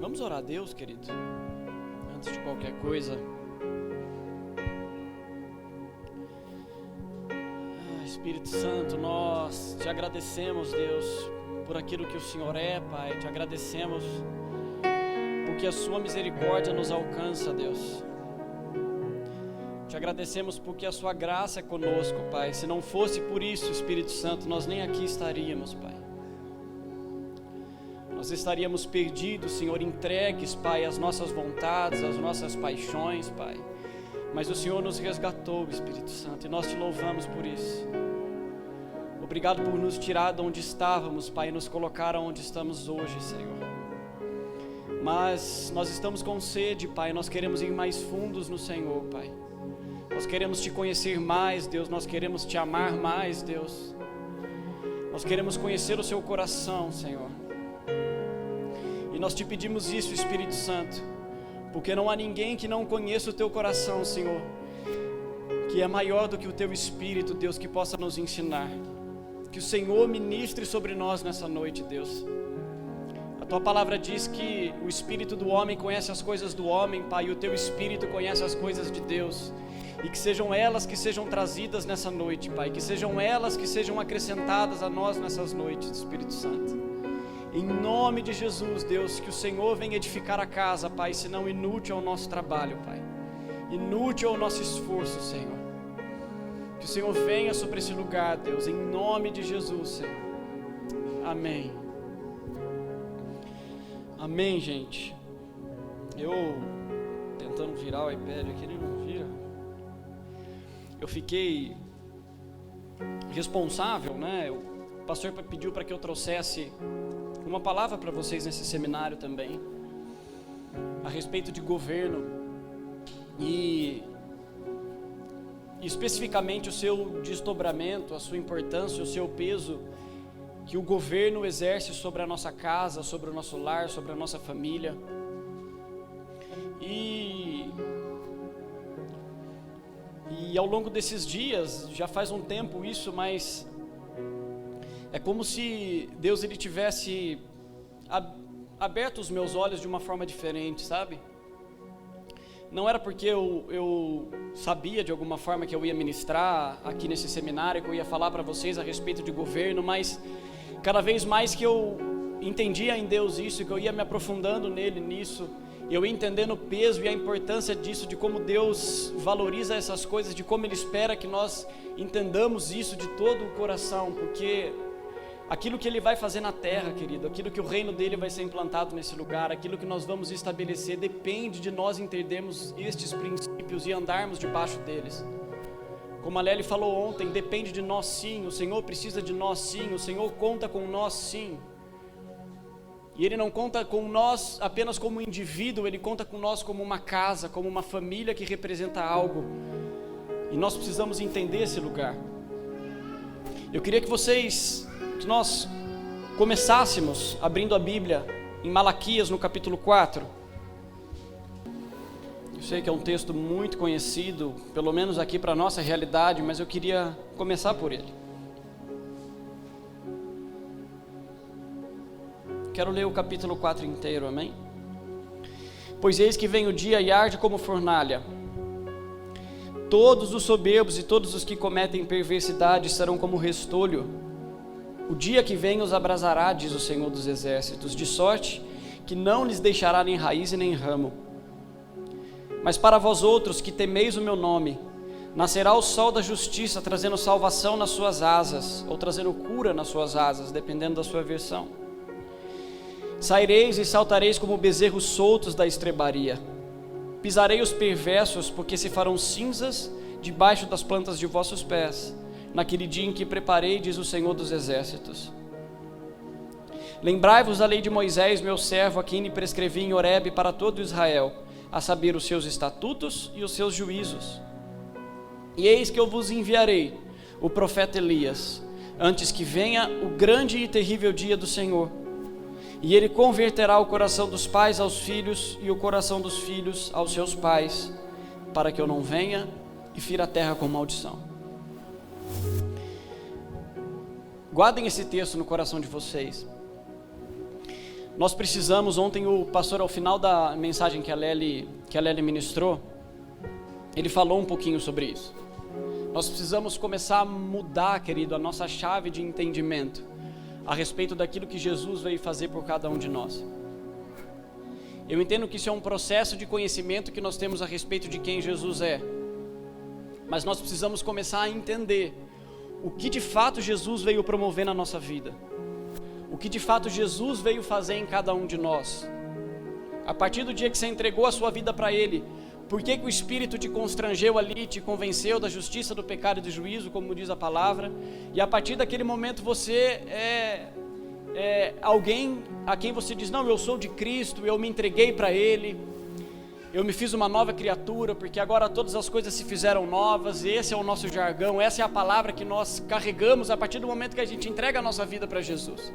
Vamos orar a Deus, querido, antes de qualquer coisa. Espírito Santo, nós te agradecemos, Deus, por aquilo que o Senhor é, Pai. Te agradecemos porque a sua misericórdia nos alcança, Deus. Te agradecemos porque a sua graça é conosco, Pai. Se não fosse por isso, Espírito Santo, nós nem aqui estaríamos, Pai. Nós estaríamos perdidos, Senhor, entregues, Pai, às nossas vontades, às nossas paixões, Pai. Mas o Senhor nos resgatou, Espírito Santo, e nós te louvamos por isso. Obrigado por nos tirar de onde estávamos, Pai, e nos colocar onde estamos hoje, Senhor. Mas nós estamos com sede, Pai, nós queremos ir mais fundos no Senhor, Pai. Nós queremos te conhecer mais, Deus, nós queremos te amar mais, Deus. Nós queremos conhecer o seu coração, Senhor. E nós te pedimos isso, Espírito Santo, porque não há ninguém que não conheça o teu coração, Senhor, que é maior do que o teu Espírito, Deus, que possa nos ensinar. Que o Senhor ministre sobre nós nessa noite, Deus. A tua palavra diz que o Espírito do homem conhece as coisas do homem, Pai, e o teu Espírito conhece as coisas de Deus. E que sejam elas que sejam trazidas nessa noite, Pai, que sejam elas que sejam acrescentadas a nós nessas noites, Espírito Santo. Em nome de Jesus, Deus, que o Senhor venha edificar a casa, Pai, senão inútil é o nosso trabalho, Pai. Inútil é o nosso esforço, Senhor. Que o Senhor venha sobre esse lugar, Deus, em nome de Jesus, Senhor. Amém. Amém, gente. Eu tentando virar o iPad aqui, ele não vira. Eu fiquei responsável, né? O pastor pediu para que eu trouxesse uma palavra para vocês nesse seminário também, a respeito de governo e especificamente o seu desdobramento, a sua importância, o seu peso que o governo exerce sobre a nossa casa, sobre o nosso lar, sobre a nossa família. E ao longo desses dias, já faz um tempo isso, mas é como se Deus ele tivesse aberto os meus olhos de uma forma diferente, sabe? Não era porque eu sabia de alguma forma que eu ia ministrar aqui nesse seminário, que eu ia falar para vocês a respeito de governo, mas cada vez mais que eu entendia em Deus isso, que eu ia me aprofundando nisso, eu ia entendendo o peso e a importância disso, de como Deus valoriza essas coisas, de como Ele espera que nós entendamos isso de todo o coração, porque aquilo que Ele vai fazer na terra, querido, aquilo que o reino dEle vai ser implantado nesse lugar, aquilo que nós vamos estabelecer, depende de nós entendermos estes princípios e andarmos debaixo deles. Como a Lely falou ontem, depende de nós sim, o Senhor precisa de nós sim, o Senhor conta com nós sim. E Ele não conta com nós apenas como indivíduo, Ele conta com nós como uma casa, como uma família que representa algo. E nós precisamos entender esse lugar. Eu queria que nós começássemos abrindo a Bíblia em Malaquias no capítulo 4. Eu sei que é um texto muito conhecido, pelo menos aqui para a nossa realidade, mas eu queria começar por ele. Quero ler o capítulo 4 inteiro, amém? Pois eis que vem o dia e arde como fornalha. Todos os soberbos e todos os que cometem perversidade serão como restolho. O dia que vem os abrasará, diz o Senhor dos Exércitos, de sorte que não lhes deixará nem raiz e nem ramo. Mas para vós outros que temeis o meu nome, nascerá o sol da justiça, trazendo salvação nas suas asas, ou trazendo cura nas suas asas, dependendo da sua versão. Saireis e saltareis como bezerros soltos da estrebaria. Pisarei os perversos, porque se farão cinzas debaixo das plantas de vossos pés, naquele dia em que preparei, diz o Senhor dos Exércitos. Lembrai-vos da lei de Moisés, meu servo, a quem lhe prescrevi em Horebe para todo Israel, a saber os seus estatutos e os seus juízos. E eis que eu vos enviarei o profeta Elias, antes que venha o grande e terrível dia do Senhor. E ele converterá o coração dos pais aos filhos e o coração dos filhos aos seus pais, para que eu não venha e fira a terra com maldição. Guardem esse texto no coração de vocês. nós precisamos, ontem o pastor, ao final da mensagem que a Lely ministrou, ele falou um pouquinho sobre isso. Nós precisamos começar a mudar, querido, a nossa chave de entendimento a respeito daquilo que Jesus veio fazer por cada um de nós. Eu entendo que isso é um processo de conhecimento que nós temos a respeito de quem Jesus é, mas nós precisamos começar a entender o que de fato Jesus veio promover na nossa vida, o que de fato Jesus veio fazer em cada um de nós. A partir do dia que você entregou a sua vida para Ele, por que o Espírito te constrangeu ali, te convenceu da justiça, do pecado e do juízo, como diz a palavra, e a partir daquele momento você é alguém a quem você diz, não, eu sou de Cristo, eu me entreguei para Ele, eu me fiz uma nova criatura, porque agora todas as coisas se fizeram novas. Esse é o nosso jargão, essa é a palavra que nós carregamos a partir do momento que a gente entrega a nossa vida para Jesus.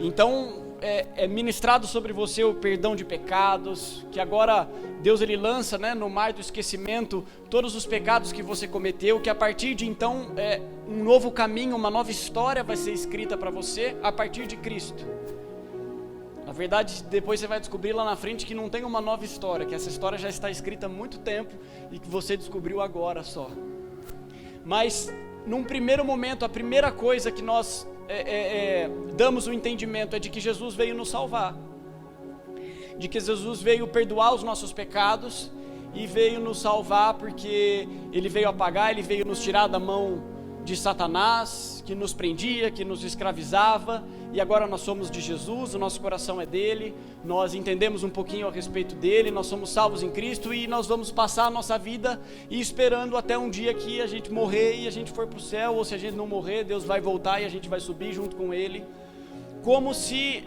Então, é ministrado sobre você o perdão de pecados, que agora Deus ele lança, né, no mar do esquecimento todos os pecados que você cometeu, que a partir de então um novo caminho, uma nova história vai ser escrita para você a partir de Cristo. Na verdade, depois você vai descobrir lá na frente que não tem uma nova história, que essa história já está escrita há muito tempo e que você descobriu agora só. Mas, num primeiro momento, a primeira coisa que nós damos o entendimento é de que Jesus veio nos salvar, de que Jesus veio perdoar os nossos pecados e veio nos salvar porque Ele veio apagar, Ele veio nos tirar da mão de Satanás, que nos prendia, que nos escravizava, e agora nós somos de Jesus, o nosso coração é dele, nós entendemos um pouquinho a respeito dele, nós somos salvos em Cristo e nós vamos passar a nossa vida esperando até um dia que a gente morrer e a gente for para o céu, ou se a gente não morrer, Deus vai voltar e a gente vai subir junto com ele, como se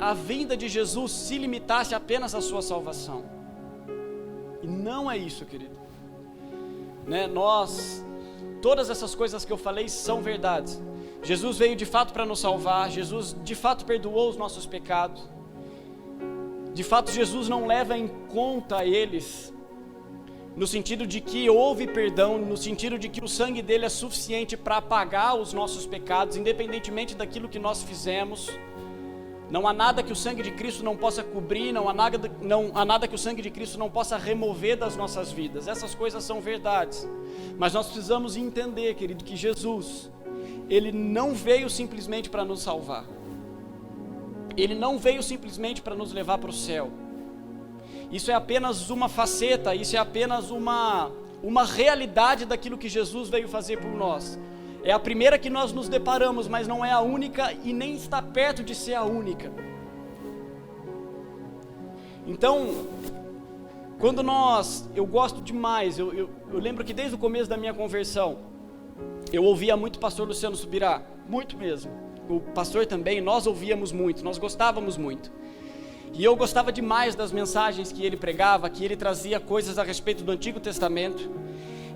a vinda de Jesus se limitasse apenas à sua salvação. E não é isso, querido, né? Todas essas coisas que eu falei são verdades. Jesus veio de fato para nos salvar, Jesus de fato perdoou os nossos pecados, de fato Jesus não leva em conta eles, no sentido de que houve perdão, no sentido de que o sangue dele é suficiente para apagar os nossos pecados, independentemente daquilo que nós fizemos. Não há nada que o sangue de Cristo não possa cobrir, não há nada que o sangue de Cristo não possa remover das nossas vidas. Essas coisas são verdades, mas nós precisamos entender, querido, que Jesus, Ele não veio simplesmente para nos salvar, Ele não veio simplesmente para nos levar para o céu. Isso é apenas uma faceta, isso é apenas uma realidade daquilo que Jesus veio fazer por nós. É a primeira que nós nos deparamos, mas não é a única e nem está perto de ser a única. Então, eu gosto demais, eu lembro que desde o começo da minha conversão, eu ouvia muito o pastor Luciano Subirá, muito mesmo. O pastor também, nós ouvíamos muito, nós gostávamos muito. E eu gostava demais das mensagens que ele pregava, que ele trazia coisas a respeito do Antigo Testamento.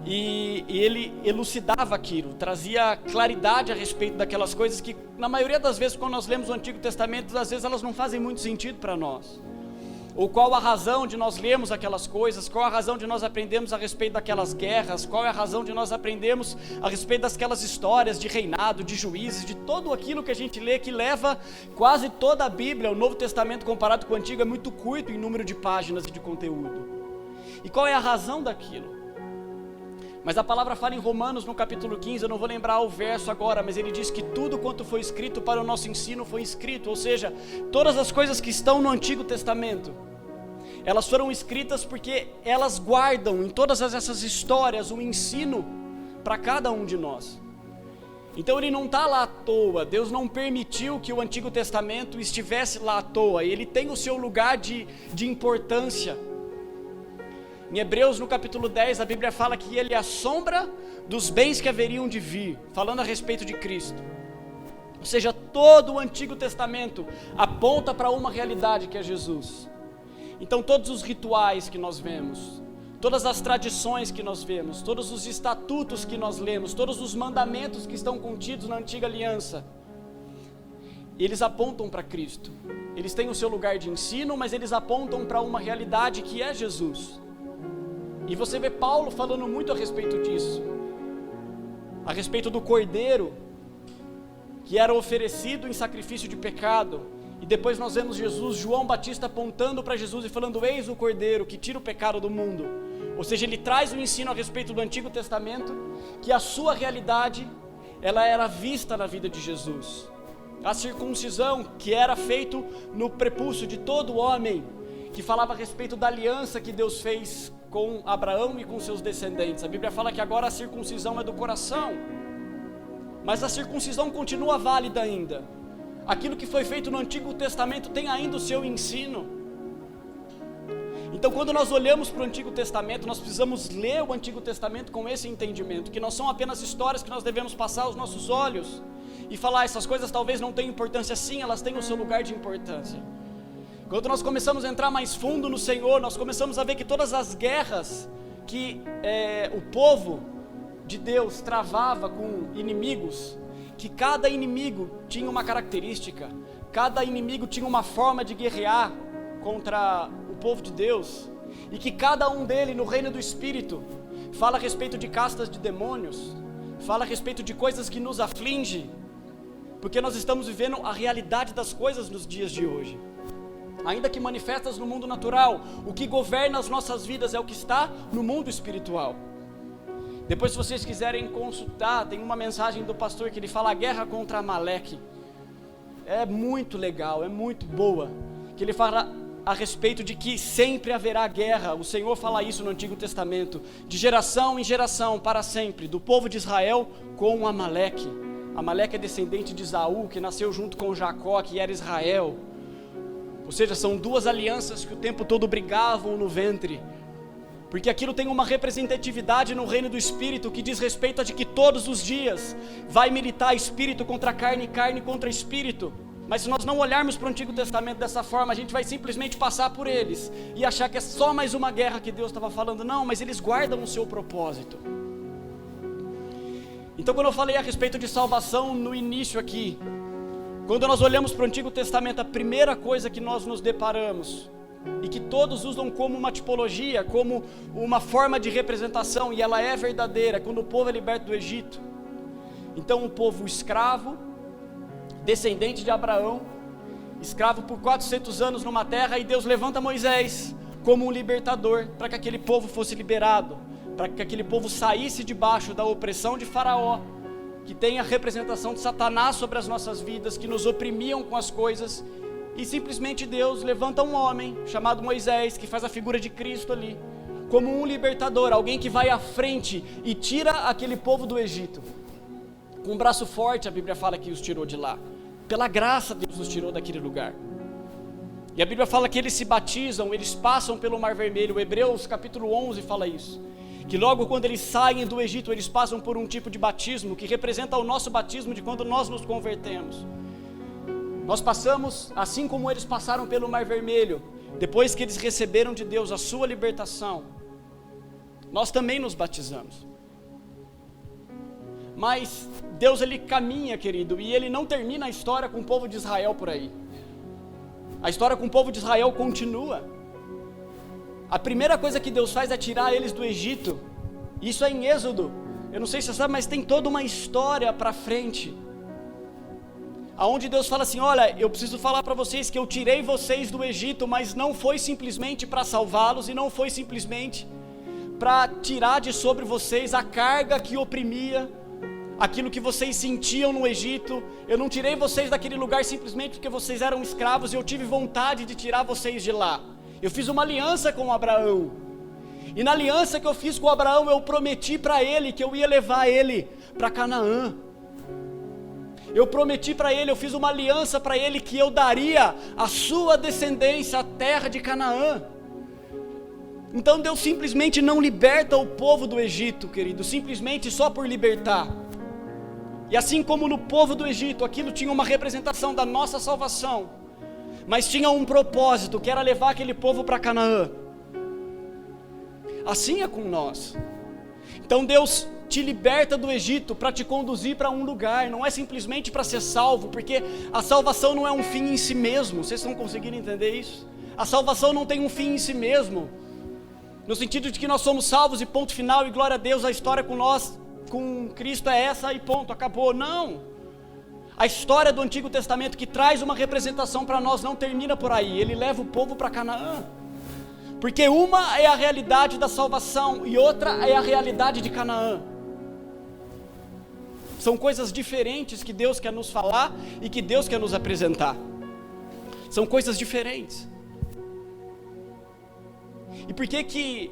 E ele elucidava aquilo, trazia claridade a respeito daquelas coisas que, na maioria das vezes, quando nós lemos o Antigo Testamento, às vezes elas não fazem muito sentido para nós. Ou qual a razão de nós lermos aquelas coisas, qual a razão de nós aprendermos a respeito daquelas guerras, qual é a razão de nós aprendermos a respeito daquelas histórias de reinado, de juízes, de tudo aquilo que a gente lê, que leva quase toda a Bíblia. O Novo Testamento comparado com o Antigo é muito curto em número de páginas e de conteúdo. E qual é a razão daquilo? Mas a palavra fala em Romanos, no capítulo 15, eu não vou lembrar o verso agora, mas ele diz que tudo quanto foi escrito para o nosso ensino foi escrito, ou seja, todas as coisas que estão no Antigo Testamento, elas foram escritas porque elas guardam em todas essas histórias um ensino para cada um de nós. Então ele não está lá à toa, Deus não permitiu que o Antigo Testamento estivesse lá à toa, ele tem o seu lugar de importância. Em Hebreus, no capítulo 10, a Bíblia fala que ele é a sombra dos bens que haveriam de vir, falando a respeito de Cristo. Ou seja, todo o Antigo Testamento aponta para uma realidade que é Jesus. Então todos os rituais que nós vemos, todas as tradições que nós vemos, todos os estatutos que nós lemos, todos os mandamentos que estão contidos na Antiga Aliança, eles apontam para Cristo. Eles têm o seu lugar de ensino, mas eles apontam para uma realidade que é Jesus. E você vê Paulo falando muito a respeito disso, a respeito do cordeiro que era oferecido em sacrifício de pecado, E depois nós vemos Jesus, João Batista apontando para Jesus e falando: eis o Cordeiro que tira o pecado do mundo. Ou seja, ele traz um ensino a respeito do Antigo Testamento, que a sua realidade, ela era vista na vida de Jesus. A circuncisão que era feito no prepúcio de todo homem, que falava a respeito da aliança que Deus fez com Abraão e com seus descendentes. A Bíblia fala que agora a circuncisão é do coração, mas a circuncisão continua válida ainda. Aquilo que foi feito no Antigo Testamento tem ainda o seu ensino. Então, quando nós olhamos para o Antigo Testamento, nós precisamos ler o Antigo Testamento com esse entendimento, que não são apenas histórias que nós devemos passar aos nossos olhos e falar: essas coisas talvez não tenham importância. Sim, elas têm o seu lugar de importância. Quando nós começamos a entrar mais fundo no Senhor, nós começamos a ver que todas as guerras que o povo de Deus travava com inimigos, que cada inimigo tinha uma característica, cada inimigo tinha uma forma de guerrear contra o povo de Deus, e que cada um dele no reino do Espírito fala a respeito de castas de demônios, fala a respeito de coisas que nos afligem, porque nós estamos vivendo a realidade das coisas nos dias de hoje. Ainda que manifestas no mundo natural, o que governa as nossas vidas é o que está no mundo espiritual. Depois, se vocês quiserem consultar, tem uma mensagem do pastor que ele fala: a guerra contra Amaleque. É muito legal, é muito boa, que ele fala a respeito de que sempre haverá guerra. O Senhor fala isso no Antigo Testamento, de geração em geração, para sempre, do povo de Israel com Amaleque. Amaleque é descendente de Esaú, que nasceu junto com Jacó, que era Israel. Ou seja, são duas alianças que o tempo todo brigavam no ventre, porque aquilo tem uma representatividade no reino do Espírito, que diz respeito a de que todos os dias vai militar espírito contra carne e carne contra espírito. Mas se nós não olharmos para o Antigo Testamento dessa forma, a gente vai simplesmente passar por eles e achar que é só mais uma guerra que Deus estava falando. Não, mas eles guardam o seu propósito. Então, quando eu falei a respeito de salvação no início aqui, quando nós olhamos para o Antigo Testamento, a primeira coisa que nós nos deparamos, e que todos usam como uma tipologia, como uma forma de representação, e ela é verdadeira, é quando o povo é liberto do Egito. Então, o povo escravo, descendente de Abraão, escravo por 400 anos numa terra, e Deus levanta Moisés como um libertador, para que aquele povo fosse liberado, para que aquele povo saísse debaixo da opressão de Faraó, que tem a representação de Satanás sobre as nossas vidas, que nos oprimiam com as coisas, e simplesmente Deus levanta um homem chamado Moisés, que faz a figura de Cristo ali, como um libertador, alguém que vai à frente e tira aquele povo do Egito. Com um braço forte, a Bíblia fala que os tirou de lá. Pela graça, Deus os tirou daquele lugar. E a Bíblia fala que eles se batizam, eles passam pelo Mar Vermelho. O Hebreus capítulo 11 fala isso, que logo quando eles saem do Egito, eles passam por um tipo de batismo, que representa o nosso batismo de quando nós nos convertemos. Nós passamos, assim como eles passaram pelo Mar Vermelho, depois que eles receberam de Deus a sua libertação, nós também nos batizamos. Mas Deus, ele caminha, querido, e ele não termina a história com o povo de Israel por aí. A história com o povo de Israel continua. A primeira coisa que Deus faz é tirar eles do Egito. Isso é em Êxodo. Eu não sei se você sabe, mas tem toda uma história para frente, aonde Deus fala assim: olha, eu preciso falar para vocês que eu tirei vocês do Egito, mas não foi simplesmente para salvá-los, e não foi simplesmente para tirar de sobre vocês a carga que oprimia, aquilo que vocês sentiam no Egito. Eu não tirei vocês daquele lugar simplesmente porque vocês eram escravos, e eu tive vontade de tirar vocês de lá. Eu fiz uma aliança com Abraão, e na aliança que eu fiz com Abraão, eu prometi para ele que eu ia levar ele para Canaã. Eu prometi para ele, eu fiz uma aliança para ele, que eu daria a sua descendência a terra de Canaã. Então Deus simplesmente não liberta o povo do Egito, querido, simplesmente só por libertar. E assim como no povo do Egito, aquilo tinha uma representação da nossa salvação, mas tinha um propósito, que era levar aquele povo para Canaã. Assim é com nós. Então Deus te liberta do Egito para te conduzir para um lugar, não é simplesmente para ser salvo, porque a salvação não é um fim em si mesmo. Vocês estão conseguindo entender isso? A salvação não tem um fim em si mesmo, no sentido de que nós somos salvos e ponto final, e glória a Deus, a história com nós, com Cristo é essa e ponto, acabou. Não. A história do Antigo Testamento que traz uma representação para nós não termina por aí. Ele leva o povo para Canaã. Porque uma é a realidade da salvação e outra é a realidade de Canaã. São coisas diferentes que Deus quer nos falar e que Deus quer nos apresentar. São coisas diferentes. E por que que...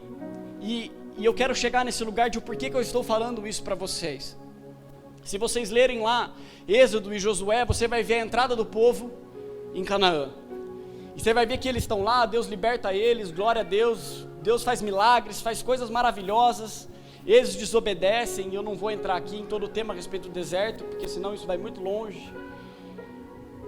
E eu quero chegar nesse lugar de por que eu estou falando isso para vocês. Se vocês lerem lá Êxodo e Josué, você vai ver a entrada do povo em Canaã. E você vai ver que eles estão lá, Deus liberta eles, glória a Deus. Deus faz milagres, faz coisas maravilhosas. Eles desobedecem, e eu não vou entrar aqui em todo o tema a respeito do deserto, porque senão isso vai muito longe.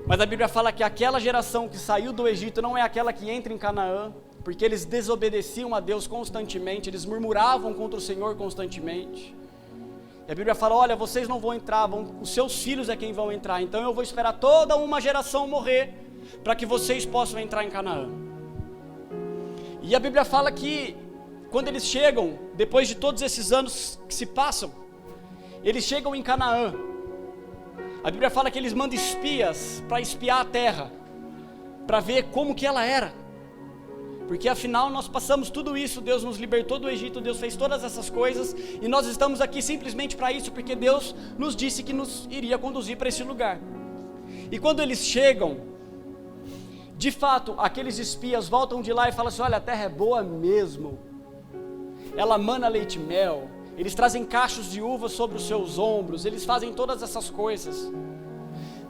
Mas a Bíblia fala que aquela geração que saiu do Egito não é aquela que entra em Canaã, porque eles desobedeciam a Deus constantemente, eles murmuravam contra o Senhor constantemente. E a Bíblia fala, olha, vocês não vão entrar, os seus filhos é quem vão entrar, então eu vou esperar toda uma geração morrer, para que vocês possam entrar em Canaã. E a Bíblia fala que, quando eles chegam, depois de todos esses anos que se passam, eles chegam em Canaã. A Bíblia fala que eles mandam espias para espiar a terra, para ver como que ela era. Porque afinal nós passamos tudo isso, Deus nos libertou do Egito, Deus fez todas essas coisas, e nós estamos aqui simplesmente para isso, porque Deus nos disse que nos iria conduzir para esse lugar. E quando eles chegam, de fato, aqueles espias voltam de lá e falam assim, olha, a terra é boa mesmo, ela mana leite e mel, eles trazem cachos de uva sobre os seus ombros, eles fazem todas essas coisas.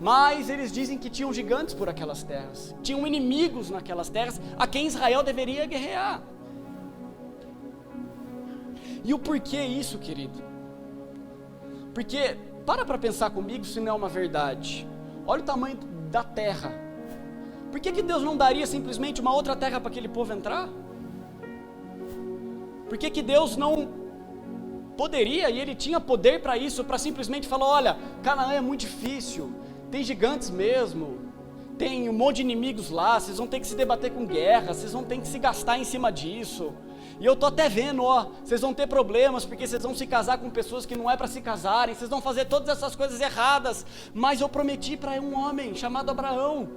Mas eles dizem que tinham gigantes por aquelas terras, tinham inimigos naquelas terras, a quem Israel deveria guerrear. E o porquê isso, querido? Porque, para pensar comigo se não é uma verdade. Olha o tamanho da terra. Por que Deus não daria simplesmente uma outra terra para aquele povo entrar? Por que Deus não poderia, e Ele tinha poder para isso, para simplesmente falar, olha, Canaã é muito difícil, tem gigantes mesmo, tem um monte de inimigos lá, vocês vão ter que se debater com guerra, vocês vão ter que se gastar em cima disso, e eu tô até vendo, vocês vão ter problemas, porque vocês vão se casar com pessoas que não é para se casarem, vocês vão fazer todas essas coisas erradas, mas eu prometi para um homem chamado Abraão,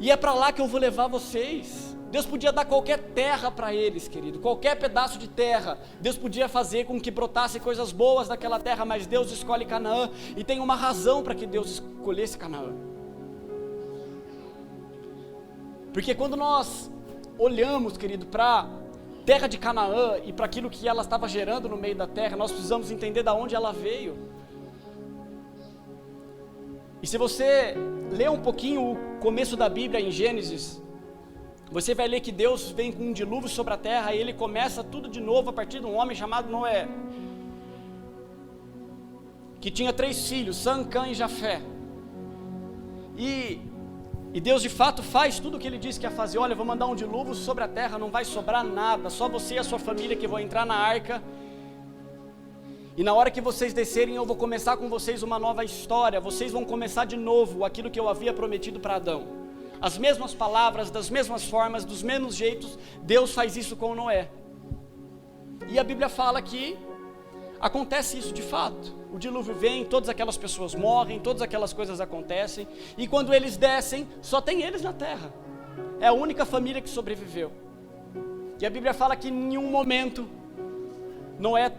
e é para lá que eu vou levar vocês. Deus podia dar qualquer terra para eles, querido, qualquer pedaço de terra, Deus podia fazer com que brotasse coisas boas daquela terra, mas Deus escolhe Canaã, e tem uma razão para que Deus escolhesse Canaã. Porque quando nós olhamos, querido, para a terra de Canaã, e para aquilo que ela estava gerando no meio da terra, nós precisamos entender de onde ela veio. E se você ler um pouquinho o começo da Bíblia em Gênesis, você vai ler que Deus vem com um dilúvio sobre a terra, e Ele começa tudo de novo a partir de um homem chamado Noé, que tinha 3 filhos, Sam, Cã e Jafé. E Deus de fato faz tudo o que Ele disse que ia fazer. Olha, eu vou mandar um dilúvio sobre a terra, não vai sobrar nada, só você e a sua família que vão entrar na arca. E na hora que vocês descerem, eu vou começar com vocês uma nova história, vocês vão começar de novo aquilo que eu havia prometido para Adão. As mesmas palavras, das mesmas formas, dos mesmos jeitos, Deus faz isso com Noé. E a Bíblia fala que acontece isso de fato. O dilúvio vem, todas aquelas pessoas morrem, todas aquelas coisas acontecem, e quando eles descem, só tem eles na terra. É a única família que sobreviveu. E a Bíblia fala que em nenhum momento Noé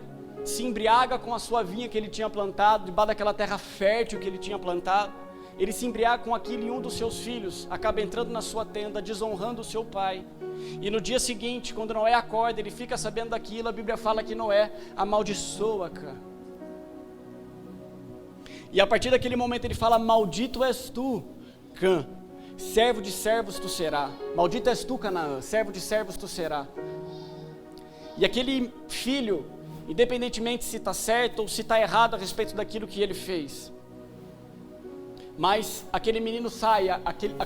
se embriaga com a sua vinha que ele tinha plantado, debaixo daquela terra fértil que ele tinha plantado. Ele se embriaga com aquilo, e um dos seus filhos acaba entrando na sua tenda, desonrando o seu pai. E no dia seguinte, quando Noé acorda, ele fica sabendo daquilo. A Bíblia fala que Noé amaldiçoa Cã. E a partir daquele momento ele fala, maldito és tu, Cã, servo de servos tu será. Maldito és tu, Canaã, servo de servos tu será. E aquele filho, independentemente se está certo ou se está errado a respeito daquilo que ele fez, mas aquele menino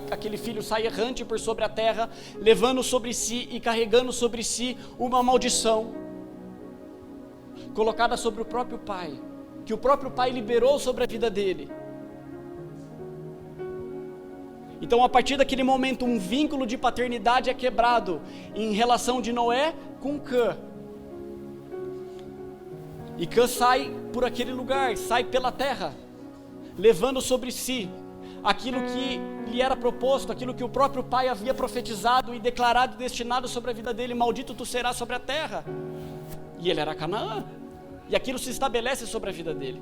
aquele filho sai errante por sobre a terra, levando sobre si e carregando sobre si uma maldição, colocada sobre o próprio pai, que o próprio pai liberou sobre a vida dele. Então a partir daquele momento um vínculo de paternidade é quebrado em relação de Noé com Cã. E Cã sai por aquele lugar, sai pela terra, levando sobre si aquilo que lhe era proposto, aquilo que o próprio pai havia profetizado e declarado e destinado sobre a vida dele: maldito tu serás sobre a terra. E ele era Canaã, e aquilo se estabelece sobre a vida dele.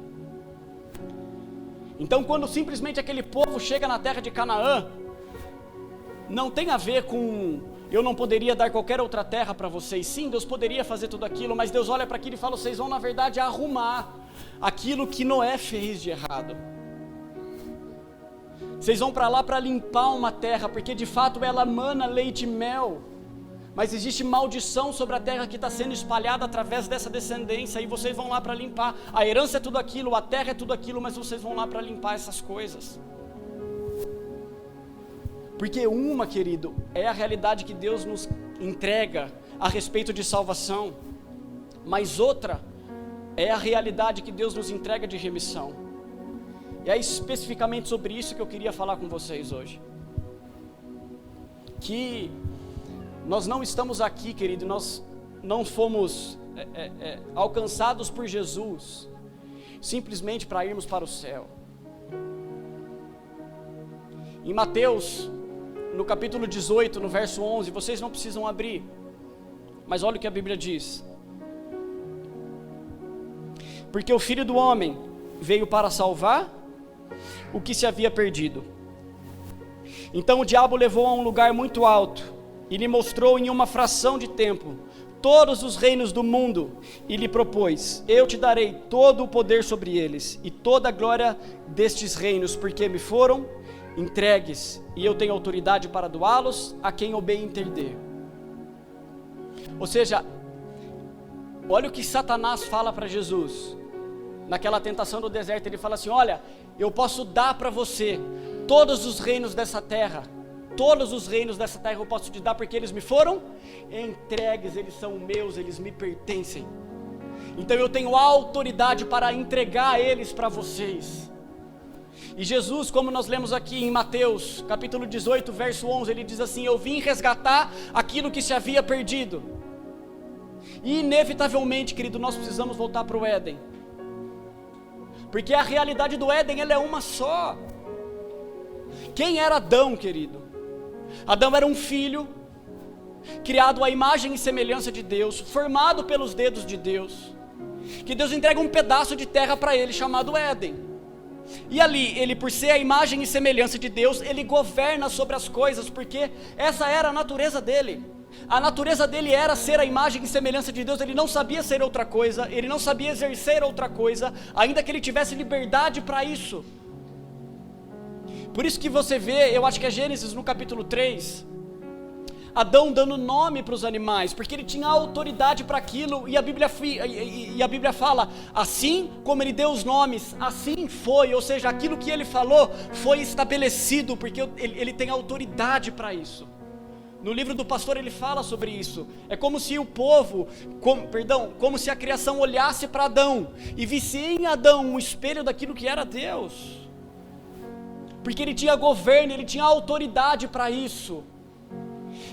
Então, quando simplesmente aquele povo chega na terra de Canaã, não tem a ver com eu não poderia dar qualquer outra terra para vocês. Sim, Deus poderia fazer tudo aquilo, mas Deus olha para aquilo e fala: vocês vão na verdade arrumar aquilo que Noé fez de errado. Vocês vão para lá para limpar uma terra, porque de fato ela mana leite e mel, mas existe maldição sobre a terra que está sendo espalhada através dessa descendência, e vocês vão lá para limpar. A herança é tudo aquilo, a terra é tudo aquilo, mas vocês vão lá para limpar essas coisas. Porque uma, querido, é a realidade que Deus nos entrega a respeito de salvação, mas outra é a realidade que Deus nos entrega de remissão. E é especificamente sobre isso que eu queria falar com vocês hoje. Que nós não estamos aqui, querido, nós não fomos alcançados por Jesus simplesmente para irmos para o céu. Em Mateus, no capítulo 18, no verso 11, vocês não precisam abrir, mas olha o que a Bíblia diz: porque o Filho do Homem veio para salvar o que se havia perdido. Então o diabo levou a um lugar muito alto e lhe mostrou em uma fração de tempo todos os reinos do mundo, e lhe propôs: eu te darei todo o poder sobre eles e toda a glória destes reinos, porque me foram entregues, e eu tenho autoridade para doá-los a quem eu bem entender. Ou seja, olha o que Satanás fala para Jesus, naquela tentação do deserto. Ele fala assim: olha, eu posso dar para você todos os reinos dessa terra, todos os reinos dessa terra eu posso te dar, porque eles me foram entregues, eles são meus, eles me pertencem, então eu tenho autoridade para entregar eles para vocês. E Jesus, como nós lemos aqui em Mateus, capítulo 18, verso 11, ele diz assim: eu vim resgatar aquilo que se havia perdido. E inevitavelmente, querido, nós precisamos voltar para o Éden, porque a realidade do Éden, ela é uma só. Quem era Adão, querido? Adão era um filho, criado à imagem e semelhança de Deus, formado pelos dedos de Deus, que Deus entrega um pedaço de terra para ele, chamado Éden. E ali, ele, por ser a imagem e semelhança de Deus, ele governa sobre as coisas, porque essa era a natureza dele. A natureza dele era ser a imagem e semelhança de Deus. Ele não sabia ser outra coisa, ele não sabia exercer outra coisa, ainda que ele tivesse liberdade para isso. Por isso que você vê, eu acho que é Gênesis no capítulo 3, Adão dando nome para os animais, porque ele tinha autoridade para aquilo, e a Bíblia fala: assim como ele deu os nomes, assim foi. Ou seja, aquilo que ele falou foi estabelecido, porque ele tem autoridade para isso. No livro do pastor ele fala sobre isso. É como se o povo, como se a criação olhasse para Adão e visse em Adão um espelho daquilo que era Deus, porque ele tinha governo, ele tinha autoridade para isso.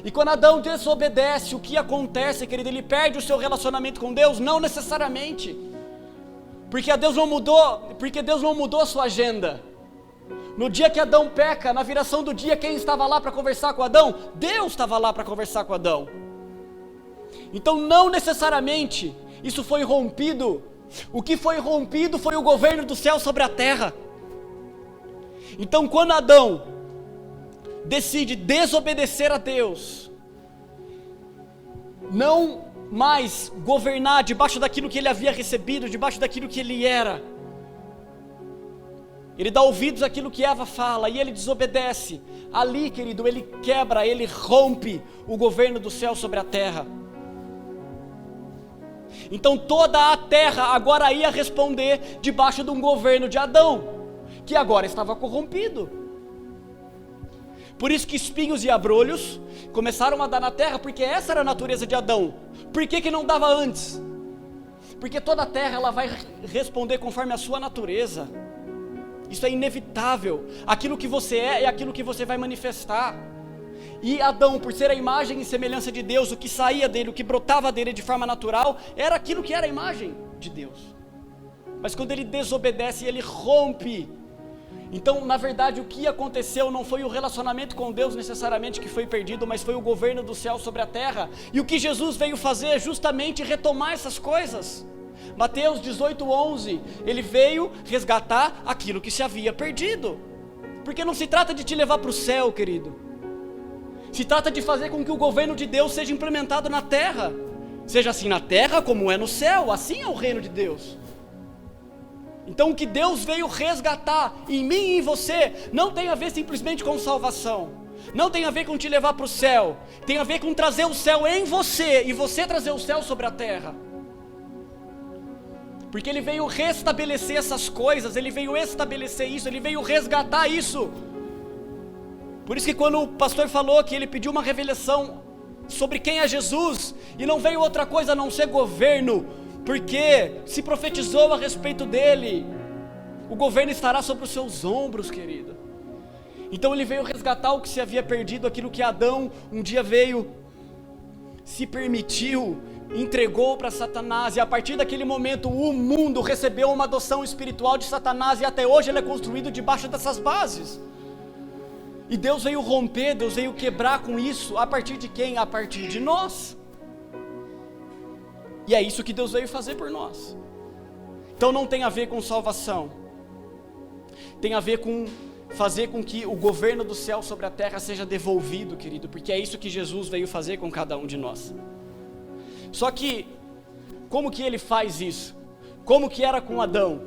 E quando Adão desobedece, o que acontece, querido? Ele perde o seu relacionamento com Deus? Não necessariamente, porque Deus não mudou a sua agenda. No dia que Adão peca, na viração do dia, quem estava lá para conversar com Adão? Deus estava lá para conversar com Adão. Então não necessariamente isso foi rompido. O que foi rompido foi o governo do céu sobre a terra. Então quando Adão decide desobedecer a Deus, não mais governar debaixo daquilo que ele havia recebido, debaixo daquilo que ele era, ele dá ouvidos àquilo que Eva fala e ele desobedece. Ali, querido, ele quebra, ele rompe o governo do céu sobre a terra. Então toda a terra agora ia responder debaixo de um governo de Adão, que agora estava corrompido. Por isso que espinhos e abrolhos começaram a dar na terra, porque essa era a natureza de Adão. Por que não dava antes? Porque toda a terra ela vai responder conforme a sua natureza. Isso é inevitável. Aquilo que você é aquilo que você vai manifestar. E Adão, por ser a imagem e semelhança de Deus, o que saía dele, o que brotava dele de forma natural, era aquilo que era a imagem de Deus. Mas quando ele desobedece, ele rompe Então, na verdade, o que aconteceu não foi o relacionamento com Deus necessariamente que foi perdido, mas foi o governo do céu sobre a terra. E o que Jesus veio fazer é justamente retomar essas coisas. Mateus 18:11, ele veio resgatar aquilo que se havia perdido. Porque não se trata de te levar para o céu, querido. Se trata de fazer com que o governo de Deus seja implementado na terra. Seja assim na terra como é no céu, assim é o reino de Deus. Então o que Deus veio resgatar em mim e em você, não tem a ver simplesmente com salvação. Não tem a ver com te levar para o céu. Tem a ver com trazer o céu em você e você trazer o céu sobre a terra. Porque ele veio restabelecer essas coisas, ele veio estabelecer isso, ele veio resgatar isso. Por isso que quando o pastor falou que ele pediu uma revelação sobre quem é Jesus, e não veio outra coisa a não ser governo, porque se profetizou a respeito dele, o governo estará sobre os seus ombros, querido. Então ele veio resgatar o que se havia perdido, aquilo que Adão um dia veio, se permitiu, entregou para Satanás, e a partir daquele momento o mundo recebeu uma adoção espiritual de Satanás, e até hoje ele é construído debaixo dessas bases. E Deus veio romper, Deus veio quebrar com isso, a partir de quem? A partir de nós. E é isso que Deus veio fazer por nós. Então não tem a ver com salvação, tem a ver com fazer com que o governo do céu sobre a terra seja devolvido, querido, porque é isso que Jesus veio fazer com cada um de nós. Só que, como que ele faz isso? Como que era com Adão?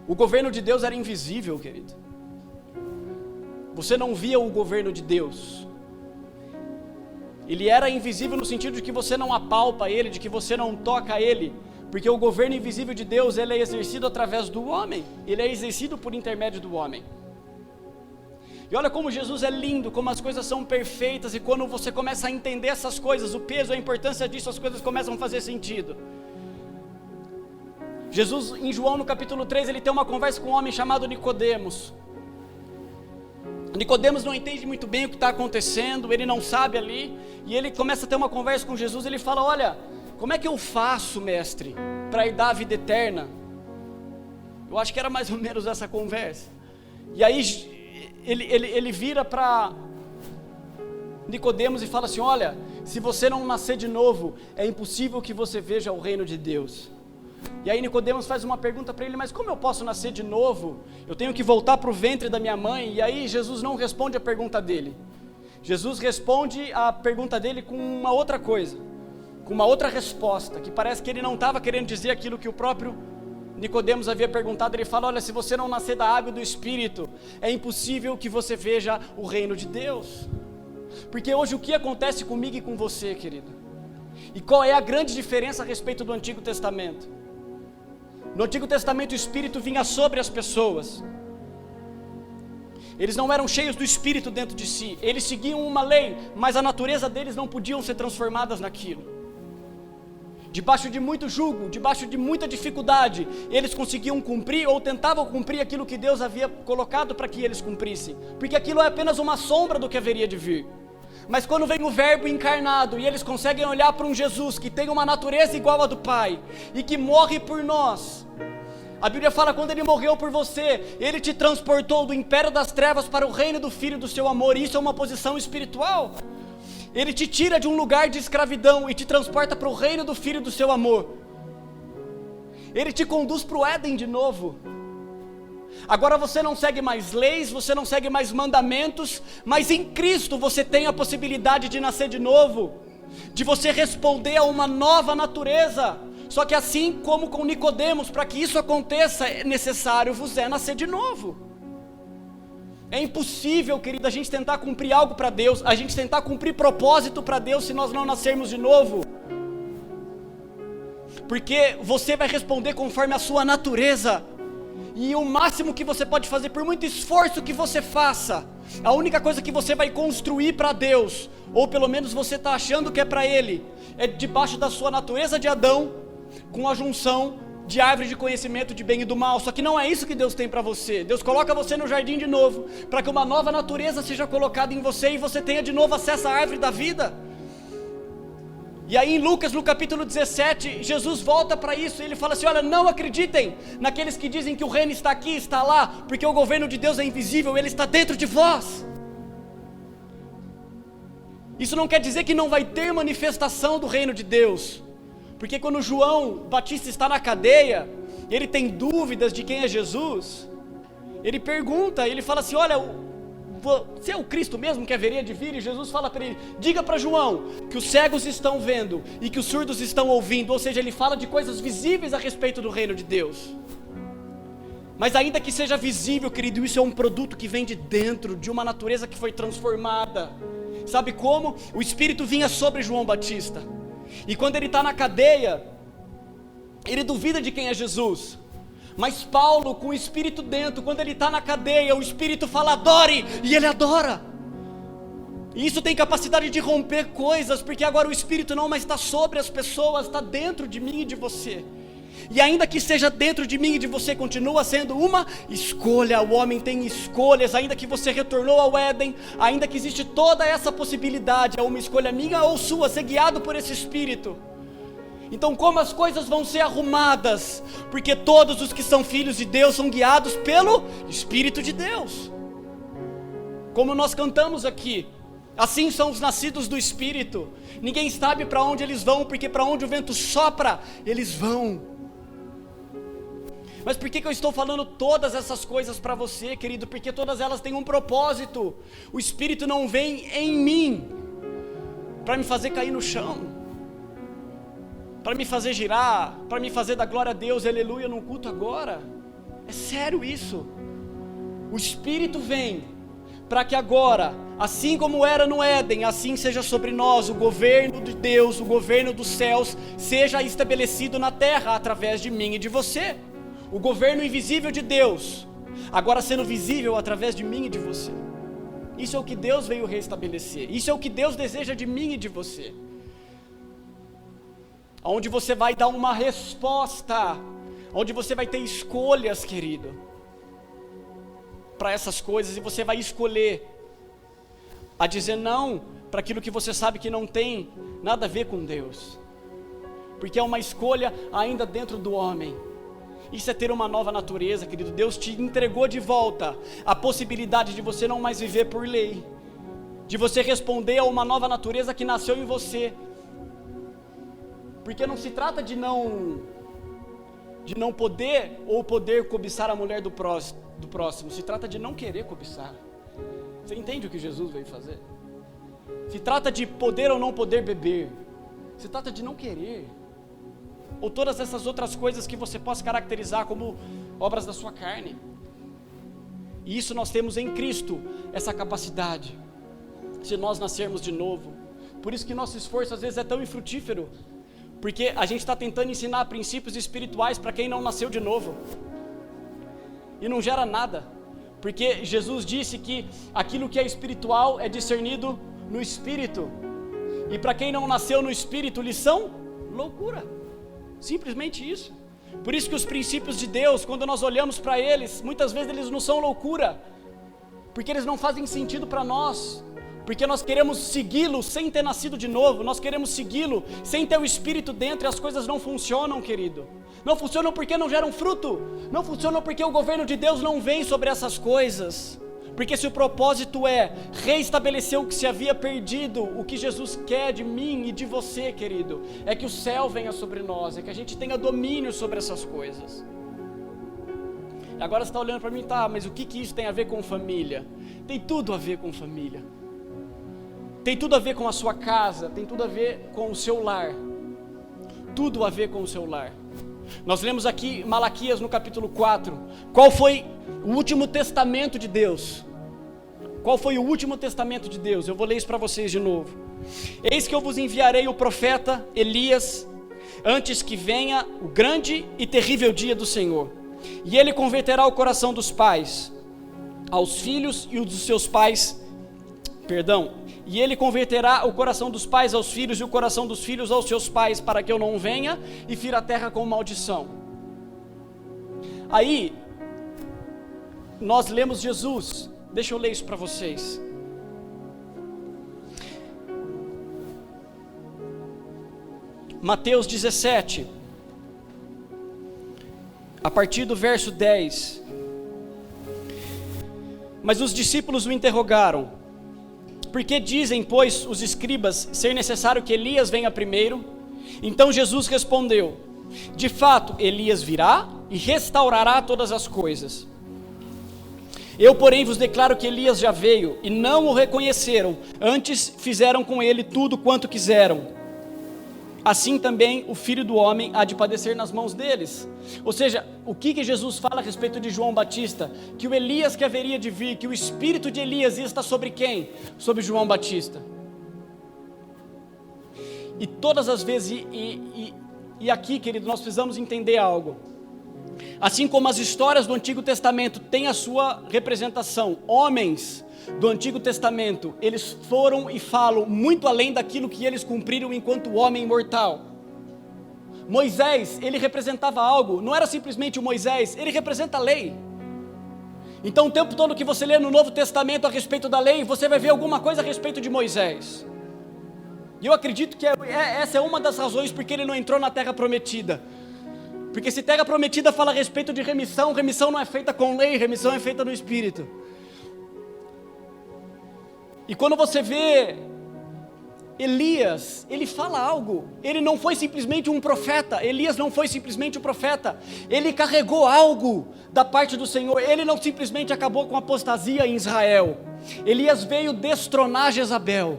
O governo de Deus era invisível, querido. Você não via o governo de Deus. Ele era invisível no sentido de que você não apalpa ele, de que você não toca ele, porque o governo invisível de Deus, ele é exercido através do homem, ele é exercido por intermédio do homem. E olha como Jesus é lindo, como as coisas são perfeitas, e quando você começa a entender essas coisas, o peso, a importância disso, as coisas começam a fazer sentido. Jesus, em João no capítulo 3, ele tem uma conversa com um homem chamado Nicodemos. Nicodemos não entende muito bem o que está acontecendo, ele não sabe ali, e ele começa a ter uma conversa com Jesus, ele fala: olha, como é que eu faço, mestre, para ir dar a vida eterna? Eu acho que era mais ou menos essa conversa. E aí ele vira para Nicodemos e fala assim: olha, se você não nascer de novo, é impossível que você veja o reino de Deus. E aí Nicodemos faz uma pergunta para ele: mas como eu posso nascer de novo? Eu tenho que voltar para o ventre da minha mãe? E aí Jesus não responde a pergunta dele. Jesus responde a pergunta dele com uma outra coisa, com uma outra resposta, que parece que ele não estava querendo dizer aquilo que o próprio Nicodemos havia perguntado. Ele fala: olha, se você não nascer da água e do Espírito, é impossível que você veja o reino de Deus. Porque hoje o que acontece comigo e com você, querido? E qual é a grande diferença a respeito do Antigo Testamento? No Antigo Testamento o Espírito vinha sobre as pessoas. Eles não eram cheios do Espírito dentro de si. Eles seguiam uma lei, mas a natureza deles não podiam ser transformadas naquilo. Debaixo de muito jugo, debaixo de muita dificuldade, eles conseguiam cumprir ou tentavam cumprir aquilo que Deus havia colocado para que eles cumprissem, porque aquilo é apenas uma sombra do que haveria de vir. Mas quando vem o Verbo encarnado e eles conseguem olhar para um Jesus que tem uma natureza igual à do Pai e que morre por nós, a Bíblia fala: quando ele morreu por você, ele te transportou do império das trevas para o reino do Filho do seu amor. E isso é uma posição espiritual. Ele te tira de um lugar de escravidão e te transporta para o reino do Filho do seu amor. Ele te conduz para o Éden de novo. Agora você não segue mais leis, você não segue mais mandamentos, mas em Cristo você tem a possibilidade de nascer de novo, de você responder a uma nova natureza. Só que assim como com Nicodemos, para que isso aconteça, é necessário vos nascer de novo. É impossível, querido, a gente tentar cumprir algo para Deus, a gente tentar cumprir propósito para Deus se nós não nascermos de novo. Porque você vai responder conforme a sua natureza. E o máximo que você pode fazer, por muito esforço que você faça, a única coisa que você vai construir para Deus, ou pelo menos você está achando que é para Ele, é debaixo da sua natureza de Adão, com a junção de árvore de conhecimento de bem e do mal. Só que não é isso que Deus tem para você. Deus coloca você no jardim de novo, para que uma nova natureza seja colocada em você, e você tenha de novo acesso à árvore da vida. E aí em Lucas, no capítulo 17, Jesus volta para isso, e ele fala assim, olha, não acreditem naqueles que dizem que o reino está aqui, está lá, porque o governo de Deus é invisível, ele está dentro de vós. Isso não quer dizer que não vai ter manifestação do reino de Deus, porque quando João Batista está na cadeia, ele tem dúvidas de quem é Jesus, ele pergunta, ele fala assim, olha, você é o Cristo mesmo que haveria de vir? E Jesus fala para ele, diga para João, que os cegos estão vendo, e que os surdos estão ouvindo, ou seja, ele fala de coisas visíveis a respeito do reino de Deus. Mas ainda que seja visível, querido, isso é um produto que vem de dentro, de uma natureza que foi transformada. Sabe como? O Espírito vinha sobre João Batista, e quando ele está na cadeia, ele duvida de quem é Jesus. Mas Paulo, com o Espírito dentro, quando ele está na cadeia, o Espírito fala, adore, e ele adora. E isso tem capacidade de romper coisas, porque agora o Espírito não mais está sobre as pessoas, está dentro de mim e de você. E ainda que seja dentro de mim e de você, continua sendo uma escolha. O homem tem escolhas, ainda que você retornou ao Éden, ainda que existe toda essa possibilidade, é uma escolha minha ou sua, ser guiado por esse Espírito. Então como as coisas vão ser arrumadas? Porque todos os que são filhos de Deus são guiados pelo Espírito de Deus. Como nós cantamos aqui, assim são os nascidos do Espírito. Ninguém sabe para onde eles vão, porque para onde o vento sopra, eles vão. Mas por que eu estou falando todas essas coisas para você, querido? Porque todas elas têm um propósito. O Espírito não vem em mim para me fazer cair no chão, para me fazer girar, para me fazer dar glória a Deus, aleluia, no culto agora. É sério isso. O Espírito vem para que agora, assim como era no Éden, assim seja sobre nós, o governo de Deus, o governo dos céus, seja estabelecido na terra, através de mim e de você. O governo invisível de Deus, agora sendo visível através de mim e de você. Isso é o que Deus veio restabelecer, isso é o que Deus deseja de mim e de você. Onde você vai dar uma resposta, onde você vai ter escolhas, querido, para essas coisas, e você vai escolher a dizer não para aquilo que você sabe que não tem nada a ver com Deus, porque é uma escolha ainda dentro do homem. Isso é ter uma nova natureza, querido. Deus te entregou de volta a possibilidade de você não mais viver por lei, de você responder a uma nova natureza que nasceu em você. Porque não se trata de não poder ou poder cobiçar a mulher do próximo, se trata de não querer cobiçar. Você entende o que Jesus veio fazer? Se trata de poder ou não poder beber, se trata de não querer, ou todas essas outras coisas que você possa caracterizar como obras da sua carne. E isso nós temos em Cristo, essa capacidade, se nós nascermos de novo. Por isso que nosso esforço às vezes é tão infrutífero, porque a gente está tentando ensinar princípios espirituais para quem não nasceu de novo, e não gera nada, porque Jesus disse que aquilo que é espiritual é discernido no Espírito, e para quem não nasceu no Espírito, eles são loucura, simplesmente isso. Por isso que os princípios de Deus, quando nós olhamos para eles, muitas vezes eles não são loucura, porque eles não fazem sentido para nós, porque nós queremos segui-lo sem ter nascido de novo, nós queremos segui-lo sem ter o Espírito dentro, e as coisas não funcionam, querido. Não funcionam porque não geram fruto, não funcionam porque o governo de Deus não vem sobre essas coisas. Porque se o propósito é reestabelecer o que se havia perdido, o que Jesus quer de mim e de você, querido, é que o céu venha sobre nós, é que a gente tenha domínio sobre essas coisas. E agora você está olhando para mim, tá, mas o que isso tem a ver com família? Tem tudo a ver com família. Tem tudo a ver com a sua casa, tem tudo a ver com o seu lar. Tudo a ver com o seu lar. Nós lemos aqui Malaquias no capítulo 4. Qual foi o último testamento de Deus? Qual foi o último testamento de Deus? Eu vou ler isso para vocês de novo. Eis que eu vos enviarei o profeta Elias, antes que venha o grande e terrível dia do Senhor. E ele converterá o coração dos pais aos filhos e o dos seus pais, e ele converterá o coração dos pais aos filhos e o coração dos filhos aos seus pais, para que eu não venha e fira a terra com maldição. Aí, nós lemos Jesus, deixa eu ler isso para vocês. Mateus 17, a partir do verso 10. Mas os discípulos o interrogaram: por que dizem, pois, os escribas ser necessário que Elias venha primeiro? Então Jesus respondeu: de fato, Elias virá e restaurará todas as coisas. Eu, porém, vos declaro que Elias já veio e não o reconheceram, antes fizeram com ele tudo quanto quiseram. Assim também o Filho do Homem há de padecer nas mãos deles. Ou seja, o que Jesus fala a respeito de João Batista? Que o Elias que haveria de vir, que o espírito de Elias está sobre quem? Sobre João Batista. E todas as vezes, e aqui, querido, nós precisamos entender algo. Assim como as histórias do Antigo Testamento têm a sua representação, homens do Antigo Testamento, eles foram e falam muito além daquilo que eles cumpriram enquanto homem mortal. Moisés, ele representava algo, não era simplesmente o Moisés, ele representa a lei. Então o tempo todo que você lê no Novo Testamento a respeito da lei, você vai ver alguma coisa a respeito de Moisés. E eu acredito que essa é uma das razões porque ele não entrou na Terra Prometida. Porque se Terra Prometida fala a respeito de remissão, remissão não é feita com lei, remissão é feita no Espírito. E quando você vê Elias, ele fala algo, ele não foi simplesmente um profeta, Elias não foi simplesmente um profeta, ele carregou algo da parte do Senhor, ele não simplesmente acabou com a apostasia em Israel, Elias veio destronar Jezabel,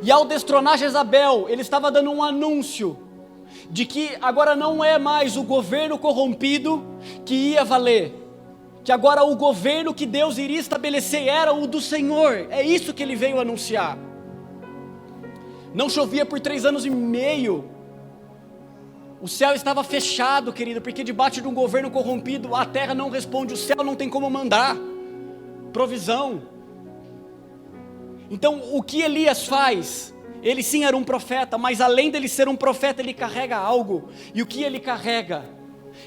e ao destronar Jezabel, ele estava dando um anúncio, de que agora não é mais o governo corrompido que ia valer, que agora o governo que Deus iria estabelecer era o do Senhor. É isso que ele veio anunciar. Não chovia por 3 anos e meio, o céu estava fechado, querido, porque debaixo de um governo corrompido, a terra não responde, o céu não tem como mandar provisão. Então o que Elias faz? Ele sim era um profeta, mas além dele ser um profeta, ele carrega algo, e o que ele carrega?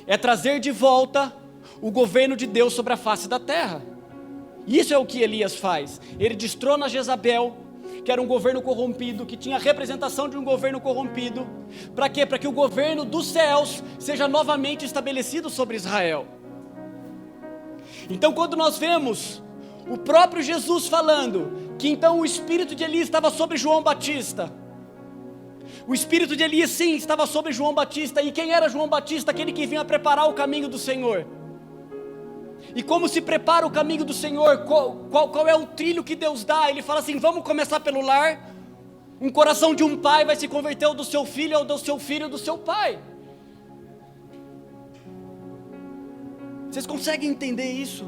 É trazer de volta o governo de Deus sobre a face da terra. Isso é o que Elias faz. Ele destrona Jezabel, que era um governo corrompido, que tinha a representação de um governo corrompido. Para quê? Para que o governo dos céus seja novamente estabelecido sobre Israel. Então quando nós vemos o próprio Jesus falando que então o espírito de Elias estava sobre João Batista, o espírito de Elias sim estava sobre João Batista. E quem era João Batista? Aquele que vinha preparar o caminho do Senhor. E como se prepara o caminho do Senhor? Qual é o trilho que Deus dá? Ele fala assim: vamos começar pelo lar. Um coração de um pai vai se converter ao do seu filho, ao do seu filho, ao do seu pai. Vocês conseguem entender isso?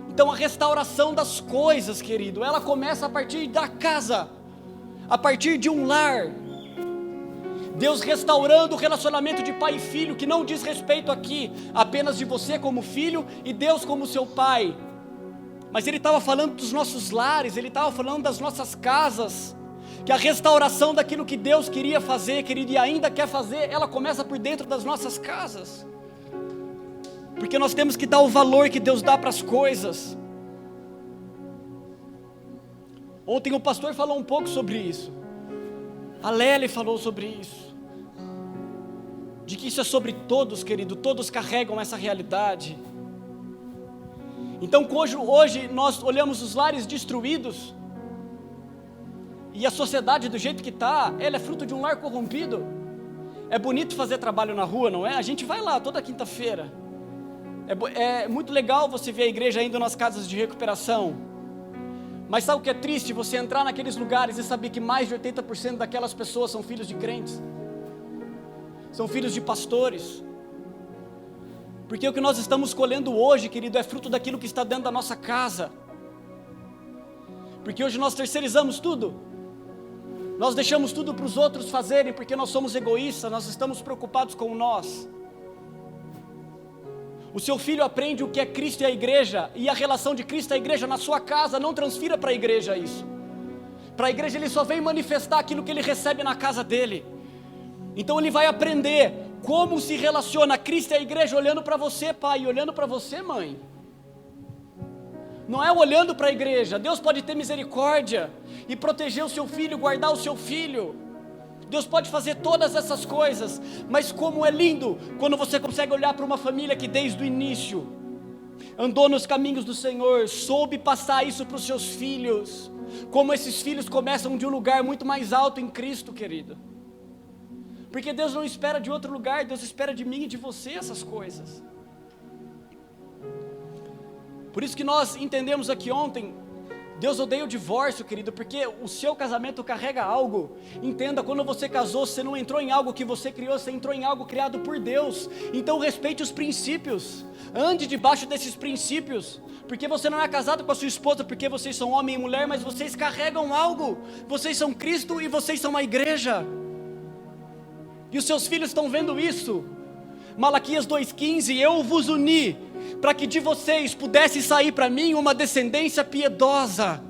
Então a restauração das coisas, querido, ela começa a partir da casa, a partir de um lar. Deus restaurando o relacionamento de pai e filho, que não diz respeito aqui apenas de você como filho e Deus como seu pai, mas Ele estava falando dos nossos lares, Ele estava falando das nossas casas, que a restauração daquilo que Deus queria fazer, querido, e ainda quer fazer, ela começa por dentro das nossas casas, porque nós temos que dar o valor que Deus dá para as coisas. Ontem o pastor falou um pouco sobre isso, a Lely falou sobre isso, de que isso é sobre todos, querido, todos carregam essa realidade. Então hoje nós olhamos os lares destruídos, e a sociedade do jeito que está, ela é fruto de um lar corrompido. É bonito fazer trabalho na rua, não é? A gente vai lá toda quinta-feira, é muito legal você ver a igreja indo nas casas de recuperação, mas sabe o que é triste? Você entrar naqueles lugares e saber que mais de 80% daquelas pessoas são filhos de crentes, são filhos de pastores, porque o que nós estamos colhendo hoje, querido, é fruto daquilo que está dentro da nossa casa, porque hoje nós terceirizamos tudo, nós deixamos tudo para os outros fazerem, porque nós somos egoístas, nós estamos preocupados com nós. O seu filho aprende o que é Cristo e a igreja, e a relação de Cristo e a igreja na sua casa. Não transfira para a igreja isso. Para a igreja ele só vem manifestar aquilo que ele recebe na casa dele. Então ele vai aprender como se relaciona Cristo e a igreja olhando para você, pai, e olhando para você, mãe. Não é olhando para a igreja. Deus pode ter misericórdia e proteger o seu filho, guardar o seu filho, Deus pode fazer todas essas coisas, mas como é lindo quando você consegue olhar para uma família que desde o início andou nos caminhos do Senhor, soube passar isso para os seus filhos, como esses filhos começam de um lugar muito mais alto em Cristo, querido. Porque Deus não espera de outro lugar, Deus espera de mim e de você essas coisas. Por isso que nós entendemos aqui ontem, Deus odeia o divórcio, querido, porque o seu casamento carrega algo. Entenda, quando você casou, você não entrou em algo que você criou, você entrou em algo criado por Deus. Então respeite os princípios, ande debaixo desses princípios, porque você não é casado com a sua esposa porque vocês são homem e mulher, mas vocês carregam algo, vocês são Cristo e vocês são a igreja, e os seus filhos estão vendo isso. Malaquias 2,15, eu vos uni, para que de vocês pudesse sair para mim uma descendência piedosa,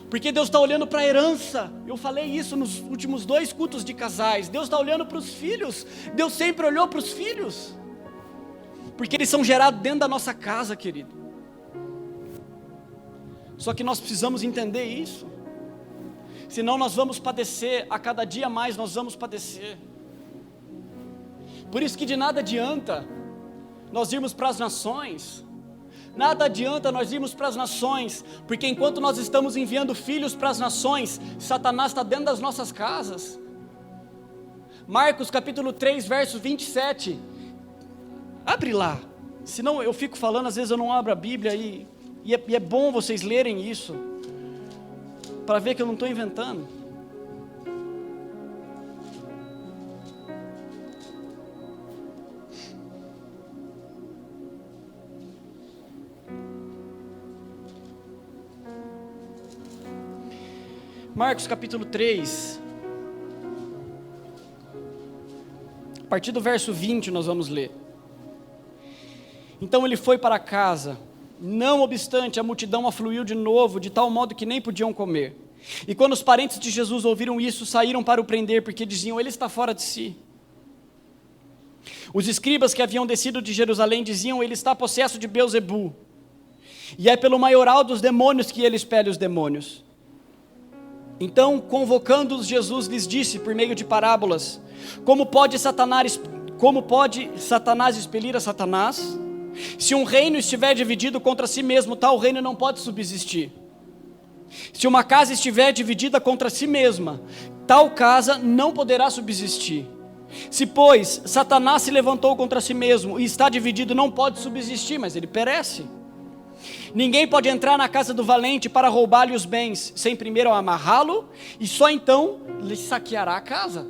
porque Deus está olhando para a herança. Eu falei isso nos últimos 2 cultos de casais, Deus está olhando para os filhos, Deus sempre olhou para os filhos, porque eles são gerados dentro da nossa casa, querido. Só que nós precisamos entender isso, senão nós vamos padecer, a cada dia mais nós vamos padecer. Por isso que de nada adianta nós irmos para as nações, nada adianta nós irmos para as nações, porque enquanto nós estamos enviando filhos para as nações, Satanás está dentro das nossas casas. Marcos capítulo 3, verso 27, abre lá, senão eu fico falando, às vezes eu não abro a Bíblia, e é bom vocês lerem isso, para ver que eu não estou inventando. Marcos capítulo 3, a partir do verso 20 nós vamos ler. Então ele foi para casa, não obstante a multidão afluiu de novo, de tal modo que nem podiam comer. E quando os parentes de Jesus ouviram isso, saíram para o prender, porque diziam, ele está fora de si. Os escribas que haviam descido de Jerusalém diziam, ele está possesso de Beelzebu, e é pelo maioral dos demônios que ele expele os demônios. Então, convocando-os, Jesus lhes disse, por meio de parábolas, como pode Satanás expelir a Satanás? Se um reino estiver dividido contra si mesmo, tal reino não pode subsistir. Se uma casa estiver dividida contra si mesma, tal casa não poderá subsistir. Se, pois, Satanás se levantou contra si mesmo e está dividido, não pode subsistir, mas ele perece. Ninguém pode entrar na casa do valente para roubar-lhe os bens, sem primeiro amarrá-lo, e só então lhe saqueará a casa.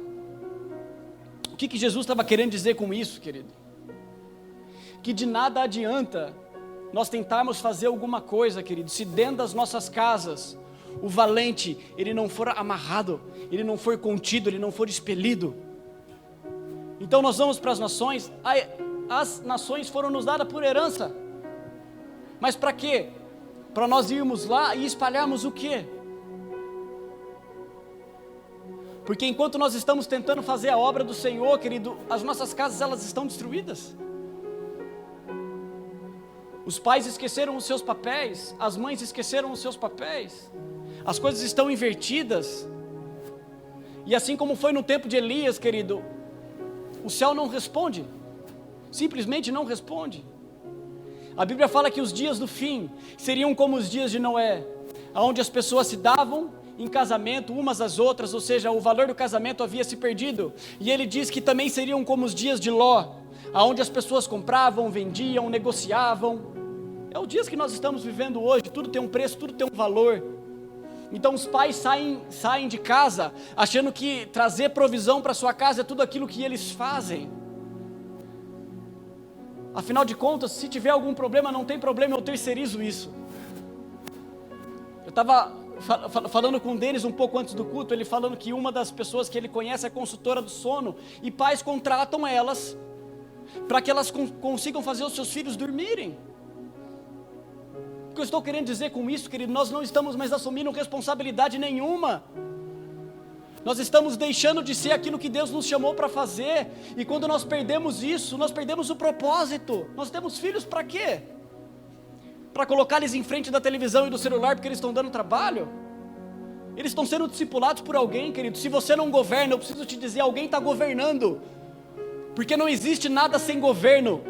O que Jesus estava querendo dizer com isso, querido? Que de nada adianta nós tentarmos fazer alguma coisa, querido, se dentro das nossas casas, o valente, ele não for amarrado, ele não for contido, ele não for expelido. Então nós vamos para as nações, as nações foram nos dadas por herança, mas para quê? Para nós irmos lá e espalharmos o quê? Porque enquanto nós estamos tentando fazer a obra do Senhor, querido, as nossas casas elas estão destruídas. Os pais esqueceram os seus papéis, as mães esqueceram os seus papéis, as coisas estão invertidas. E assim como foi no tempo de Elias, querido, o céu não responde, simplesmente não responde. A Bíblia fala que os dias do fim seriam como os dias de Noé, onde as pessoas se davam em casamento umas às outras, ou seja, o valor do casamento havia se perdido. E ele diz que também seriam como os dias de Ló, onde as pessoas compravam, vendiam, negociavam. É os dias que nós estamos vivendo hoje, tudo tem um preço, tudo tem um valor. Então os pais saem de casa achando que trazer provisão para sua casa é tudo aquilo que eles fazem. Afinal de contas, se tiver algum problema, não tem problema, eu terceirizo isso. Eu estava falando com o Denis um pouco antes do culto, ele falando que uma das pessoas que ele conhece é consultora do sono, e pais contratam elas, para que elas consigam fazer os seus filhos dormirem. O que eu estou querendo dizer com isso, querido, nós não estamos mais assumindo responsabilidade nenhuma. Nós estamos deixando de ser aquilo que Deus nos chamou para fazer, e quando nós perdemos isso, nós perdemos o propósito. Nós temos filhos para quê? Para colocar eles em frente da televisão e do celular porque eles estão dando trabalho? Eles estão sendo discipulados por alguém, querido. Se você não governa, eu preciso te dizer, alguém está governando. Porque não existe nada sem governo.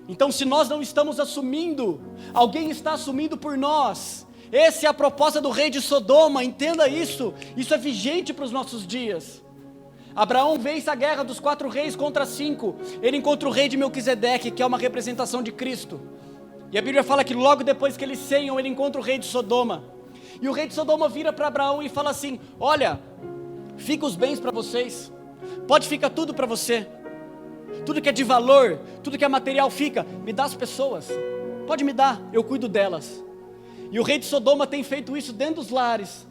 Então, se nós não estamos assumindo, alguém está assumindo por nós. Essa é a proposta do rei de Sodoma, entenda isso. Isso é vigente para os nossos dias. Abraão vence a guerra dos 4 reis contra 5. Ele encontra o rei de Melquisedeque, que é uma representação de Cristo. E a Bíblia fala que logo depois que eles ceiam, ele encontra o rei de Sodoma. E o rei de Sodoma vira para Abraão e fala assim: olha, fica os bens para vocês, pode ficar tudo para você, tudo que é de valor, tudo que é material fica, me dá as pessoas, pode me dar, eu cuido delas. E o rei de Sodoma tem feito isso dentro dos lares.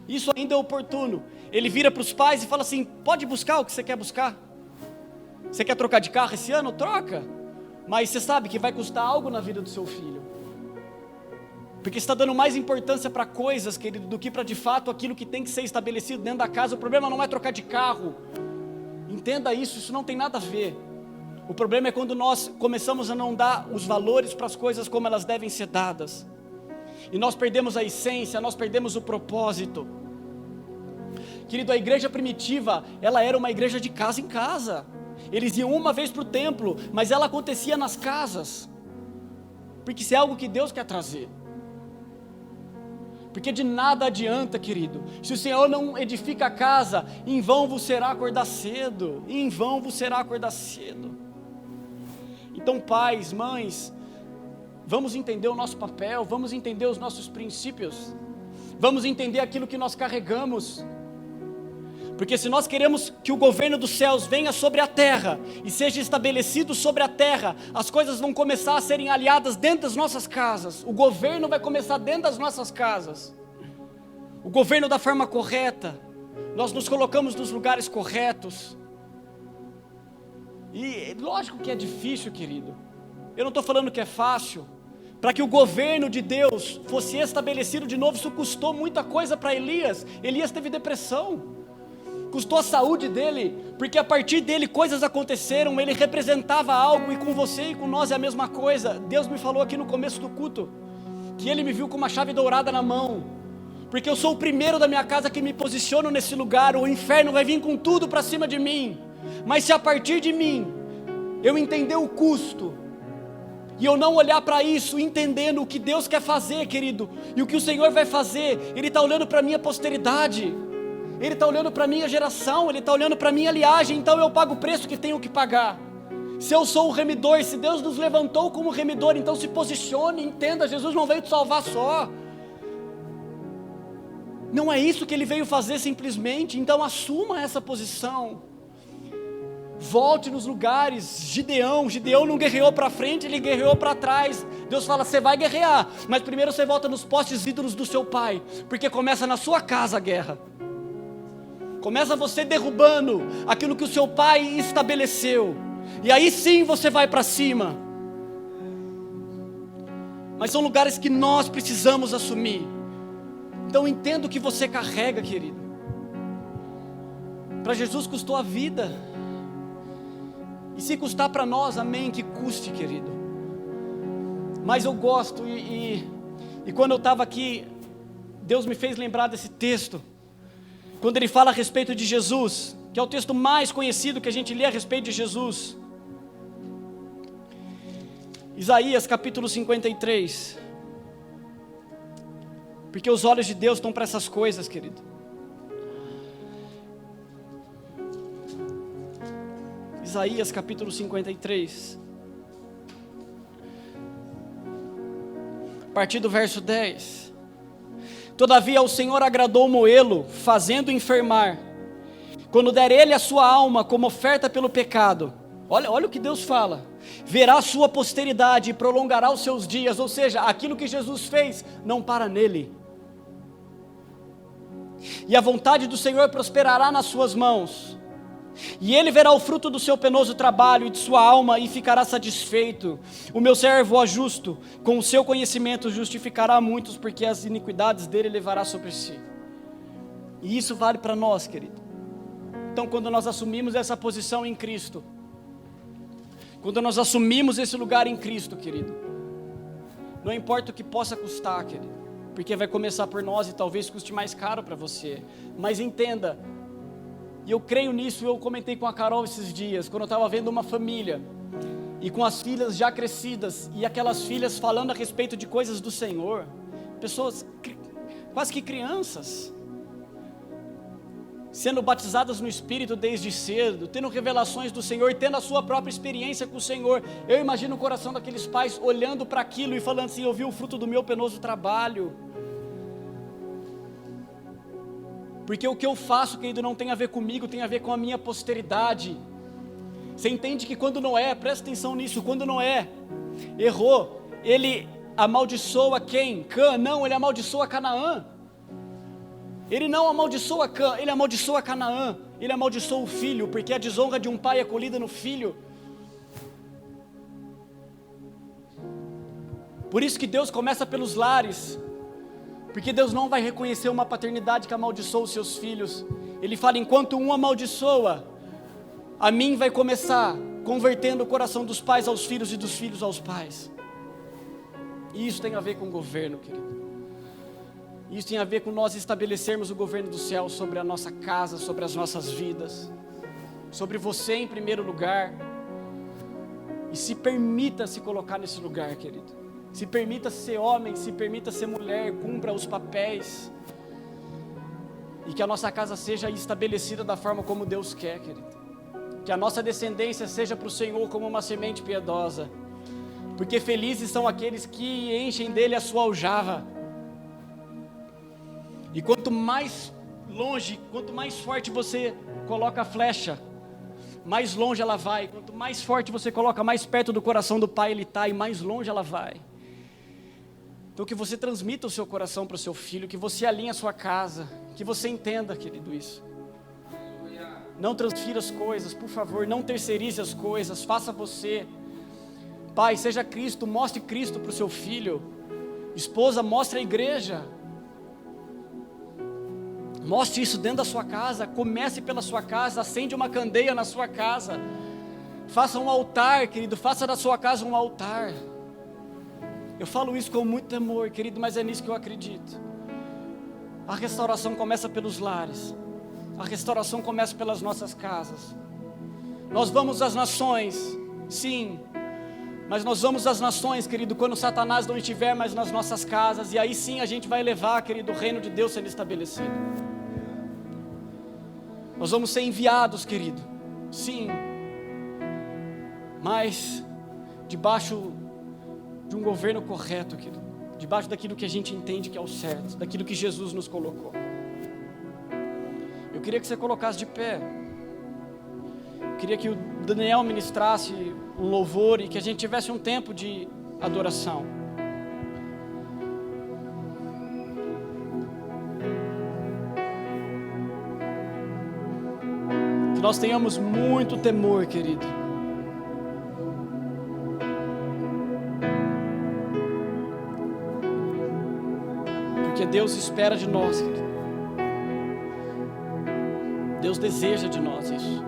Isso ainda é oportuno. Ele vira para os pais e fala assim: pode buscar o que você quer buscar. Você quer trocar de carro esse ano? Troca. Mas você sabe que vai custar algo na vida do seu filho. Porque você está dando mais importância para coisas, querido, do que para de fato aquilo que tem que ser estabelecido dentro da casa. O problema não é trocar de carro. Entenda isso, isso não tem nada a ver. O problema é quando nós começamos a não dar os valores para as coisas como elas devem ser dadas. E nós perdemos a essência, nós perdemos o propósito. Querido, a igreja primitiva, ela era uma igreja de casa em casa. Eles iam uma vez para o templo, mas ela acontecia nas casas. Porque isso é algo que Deus quer trazer. Porque de nada adianta, querido, se o Senhor não edifica a casa, em vão vos será acordar cedo. Em vão vos será acordar cedo. Então, pais, mães, vamos entender o nosso papel, vamos entender os nossos princípios, vamos entender aquilo que nós carregamos. Porque se nós queremos que o governo dos céus venha sobre a terra e seja estabelecido sobre a terra, as coisas vão começar a serem aliadas dentro das nossas casas. O governo vai começar dentro das nossas casas. O governo da forma correta. Nós nos colocamos nos lugares corretos. E lógico que é difícil, querido. Eu não estou falando que é fácil. Para que o governo de Deus fosse estabelecido de novo, isso custou muita coisa para Elias. Elias teve depressão. Custou a saúde dele, porque a partir dele coisas aconteceram, ele representava algo, e com você e com nós é a mesma coisa. Deus me falou aqui no começo do culto, que ele me viu com uma chave dourada na mão, porque eu sou o primeiro da minha casa que me posiciono nesse lugar. O inferno vai vir com tudo para cima de mim, mas se a partir de mim, eu entender o custo, e eu não olhar para isso, entendendo o que Deus quer fazer, querido, e o que o Senhor vai fazer, Ele está olhando para a minha posteridade, Ele está olhando para a minha geração, Ele está olhando para a minha linhagem, então eu pago o preço que tenho que pagar. Se eu sou o remidor, se Deus nos levantou como remidor, então se posicione, entenda, Jesus não veio te salvar só. Não é isso que Ele veio fazer simplesmente, então assuma essa posição. Volte nos lugares. Gideão não guerreou para frente, ele guerreou para trás. Deus fala: você vai guerrear, mas primeiro você volta nos postes ídolos do seu pai, porque começa na sua casa a guerra. Começa você derrubando aquilo que o seu pai estabeleceu, e aí sim você vai para cima. Mas são lugares que nós precisamos assumir. Então entenda o que você carrega, querido. Para Jesus custou a vida, e se custar para nós, amém, que custe, querido. Mas eu gosto, e quando eu estava aqui, Deus me fez lembrar desse texto, quando ele fala a respeito de Jesus, que é o texto mais conhecido que a gente lê a respeito de Jesus. Isaías capítulo 53. Porque os olhos de Deus estão para essas coisas, querido. Isaías capítulo 53. A partir do verso 10. Todavia o Senhor agradou moê-lo, fazendo enfermar, quando der ele a sua alma como oferta pelo pecado. Olha o que Deus fala: verá a sua posteridade e prolongará os seus dias. Ou seja, aquilo que Jesus fez não para nele, e a vontade do Senhor prosperará nas suas mãos, e ele verá o fruto do seu penoso trabalho e de sua alma, e ficará satisfeito. O meu servo, o justo, com o seu conhecimento justificará muitos, porque as iniquidades dele levará sobre si. E isso vale para nós, querido. Então, quando nós assumimos essa posição em Cristo, quando nós assumimos esse lugar em Cristo, querido, não importa o que possa custar, querido, porque vai começar por nós e talvez custe mais caro para você. Mas entenda, e eu creio nisso, eu comentei com a Carol esses dias, quando eu estava vendo uma família, e com as filhas já crescidas, e aquelas filhas falando a respeito de coisas do Senhor, pessoas quase que crianças, sendo batizadas no Espírito desde cedo, tendo revelações do Senhor, tendo a sua própria experiência com o Senhor. Eu imagino o coração daqueles pais olhando para aquilo e falando assim: eu vi o fruto do meu penoso trabalho. Porque o que eu faço, querido, não tem a ver comigo, tem a ver com a minha posteridade. Você entende que quando Noé, presta atenção nisso, quando Noé errou, ele amaldiçoa quem? Cã? Não, ele amaldiçoa Canaã. Ele não amaldiçoa Cã, ele amaldiçoa Canaã, ele amaldiçoa o filho, porque a desonra de um pai é colhida no filho. Por isso que Deus começa pelos lares, porque Deus não vai reconhecer uma paternidade que amaldiçoa os seus filhos. Ele fala: enquanto um amaldiçoa, a mim vai começar convertendo o coração dos pais aos filhos e dos filhos aos pais. E isso tem a ver com o governo, querido. Isso tem a ver com nós estabelecermos o governo do céu sobre a nossa casa, sobre as nossas vidas, sobre você em primeiro lugar. E se permita se colocar nesse lugar, querido. Se permita ser homem, se permita ser mulher, cumpra os papéis. E que a nossa casa seja estabelecida da forma como Deus quer, querido. Que a nossa descendência seja para o Senhor como uma semente piedosa. Porque felizes são aqueles que enchem dele a sua aljava. E quanto mais longe, quanto mais forte você coloca a flecha, mais longe ela vai. Quanto mais forte você coloca, mais perto do coração do Pai ele está, e mais longe ela vai. Então que você transmita o seu coração para o seu filho, que você alinhe a sua casa, que você entenda, querido, isso. Não transfira as coisas, por favor, não terceirize as coisas, faça você. Pai, seja Cristo, mostre Cristo para o seu filho. Esposa, mostre a igreja. Mostre isso dentro da sua casa, comece pela sua casa, acende uma candeia na sua casa. Faça um altar, querido, faça da sua casa um altar. Eu falo isso com muito temor, querido, mas é nisso que eu acredito. A restauração começa pelos lares. A restauração começa pelas nossas casas. Nós vamos às nações, sim, mas nós vamos às nações, querido, quando Satanás não estiver mais nas nossas casas, e aí sim a gente vai levar, querido, o reino de Deus sendo estabelecido. Nós vamos ser enviados, querido, sim, mas debaixo de um governo correto, querido, debaixo daquilo que a gente entende que é o certo, daquilo que Jesus nos colocou. Eu queria que você colocasse de pé. Eu queria que o Daniel ministrasse um louvor e que a gente tivesse um tempo de adoração. Que nós tenhamos muito temor, querido. Porque Deus espera de nós, querido. Deus deseja de nós isso.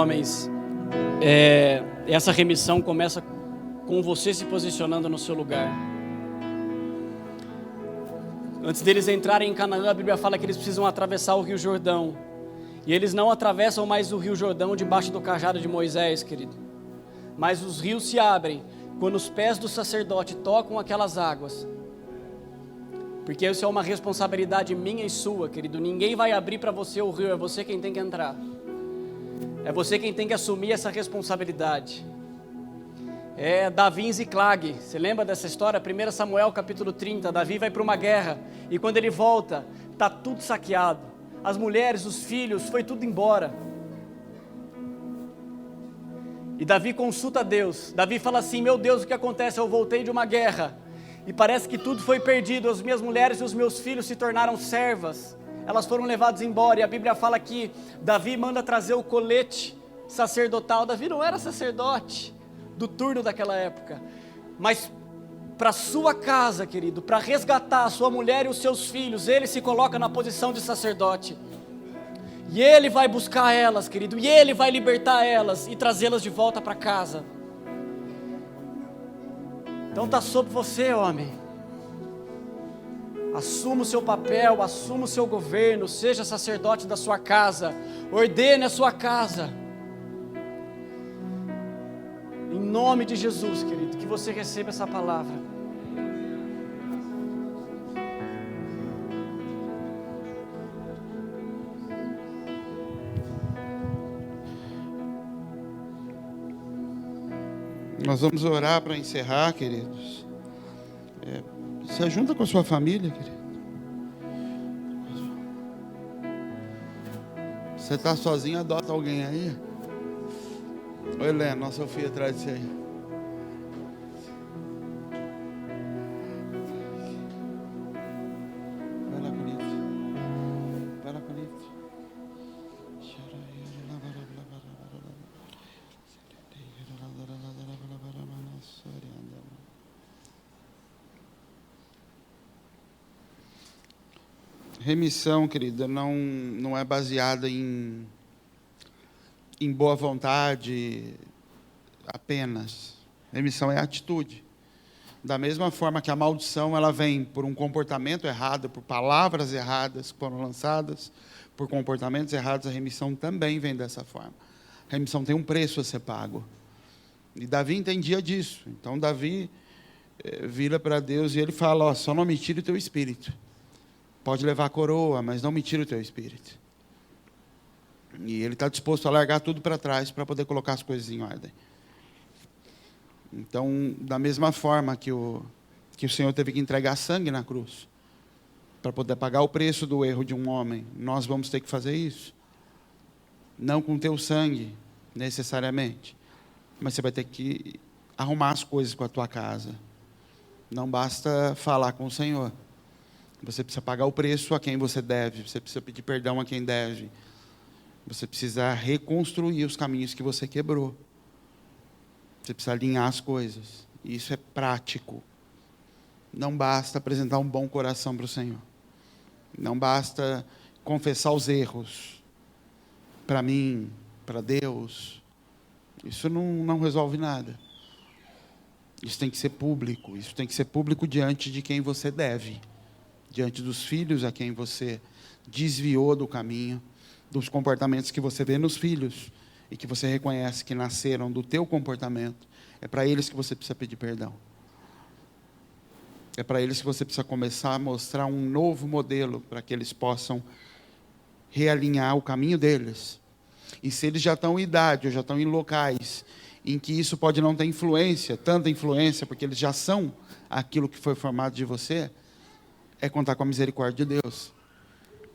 homens, essa remissão começa com você se posicionando no seu lugar. Antes deles entrarem em Canaã, a Bíblia fala que eles precisam atravessar o Rio Jordão. E eles não atravessam mais o Rio Jordão debaixo do cajado de Moisés, querido. Mas os rios se abrem quando os pés do sacerdote tocam aquelas águas. Porque isso é uma responsabilidade minha e sua, querido. Ninguém vai abrir para você o rio, é você quem tem que entrar. É você quem tem que assumir essa responsabilidade. Davi em Ziclag, você lembra dessa história? 1 Samuel capítulo 30, Davi vai para uma guerra, e quando ele volta, está tudo saqueado, as mulheres, os filhos, foi tudo embora, e Davi consulta Deus. Davi fala assim: meu Deus, o que acontece? Eu voltei de uma guerra, e parece que tudo foi perdido, as minhas mulheres e os meus filhos se tornaram servas, elas foram levadas embora, e a Bíblia fala que Davi manda trazer o colete sacerdotal. Davi não era sacerdote do turno daquela época, mas para sua casa, querido, para resgatar a sua mulher e os seus filhos, ele se coloca na posição de sacerdote, e ele vai buscar elas, querido, e ele vai libertar elas e trazê-las de volta para casa. Então está sobre você, homem. Assuma o seu papel, assuma o seu governo, seja sacerdote da sua casa, ordene a sua casa. Em nome de Jesus, querido, que você receba essa palavra. Nós vamos orar para encerrar, queridos. Se junta com a sua família, querido. Você está sozinho, adota alguém aí. Ô Helena, nossa filha atrás de você aí. Vai lá, bonito. Vai lá, bonito. Remissão, querida, não é baseada em boa vontade apenas. Remissão é atitude. Da mesma forma que a maldição ela vem por um comportamento errado, por palavras erradas que foram lançadas, por comportamentos errados, a remissão também vem dessa forma. A remissão tem um preço a ser pago. E Davi entendia disso. Então Davi vira para Deus e ele fala: só não me tire o teu espírito. Pode levar a coroa, mas não me tire o teu espírito. E ele está disposto a largar tudo para trás para poder colocar as coisas em ordem. Então, da mesma forma que o Senhor teve que entregar sangue na cruz para poder pagar o preço do erro de um homem, nós vamos ter que fazer isso. Não com teu sangue, necessariamente, mas você vai ter que arrumar as coisas com a tua casa. Não basta falar com o Senhor. Você precisa pagar o preço a quem você deve, você precisa pedir perdão a quem deve. Você precisa reconstruir os caminhos que você quebrou. Você precisa alinhar as coisas. E isso é prático. Não basta apresentar um bom coração para o Senhor. Não basta confessar os erros para mim, para Deus. Isso não resolve nada. Isso tem que ser público. Isso tem que ser público diante de quem você deve. Diante dos filhos a quem você desviou do caminho, dos comportamentos que você vê nos filhos e que você reconhece que nasceram do teu comportamento. É para eles que você precisa pedir perdão. É para eles que você precisa começar a mostrar um novo modelo para que eles possam realinhar o caminho deles. E se eles já estão em idade ou já estão em locais em que isso pode não ter influência, tanta influência, porque eles já são aquilo que foi formado de você, é contar com a misericórdia de Deus.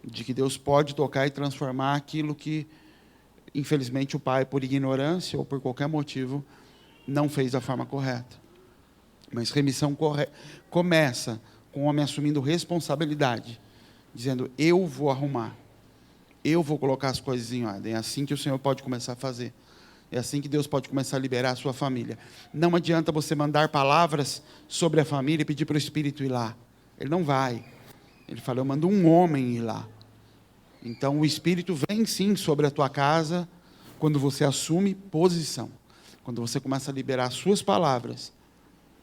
De que Deus pode tocar e transformar aquilo que, infelizmente, o pai, por ignorância ou por qualquer motivo, não fez da forma correta. Mas remissão começa com o homem assumindo responsabilidade, dizendo: eu vou arrumar, eu vou colocar as coisas em ordem. É assim que o Senhor pode começar a fazer. É assim que Deus pode começar a liberar a sua família. Não adianta você mandar palavras sobre a família e pedir para o Espírito ir lá. Ele não vai. Ele fala: eu mando um homem ir lá. Então o Espírito vem sim sobre a tua casa, quando você assume posição, quando você começa a liberar as suas palavras,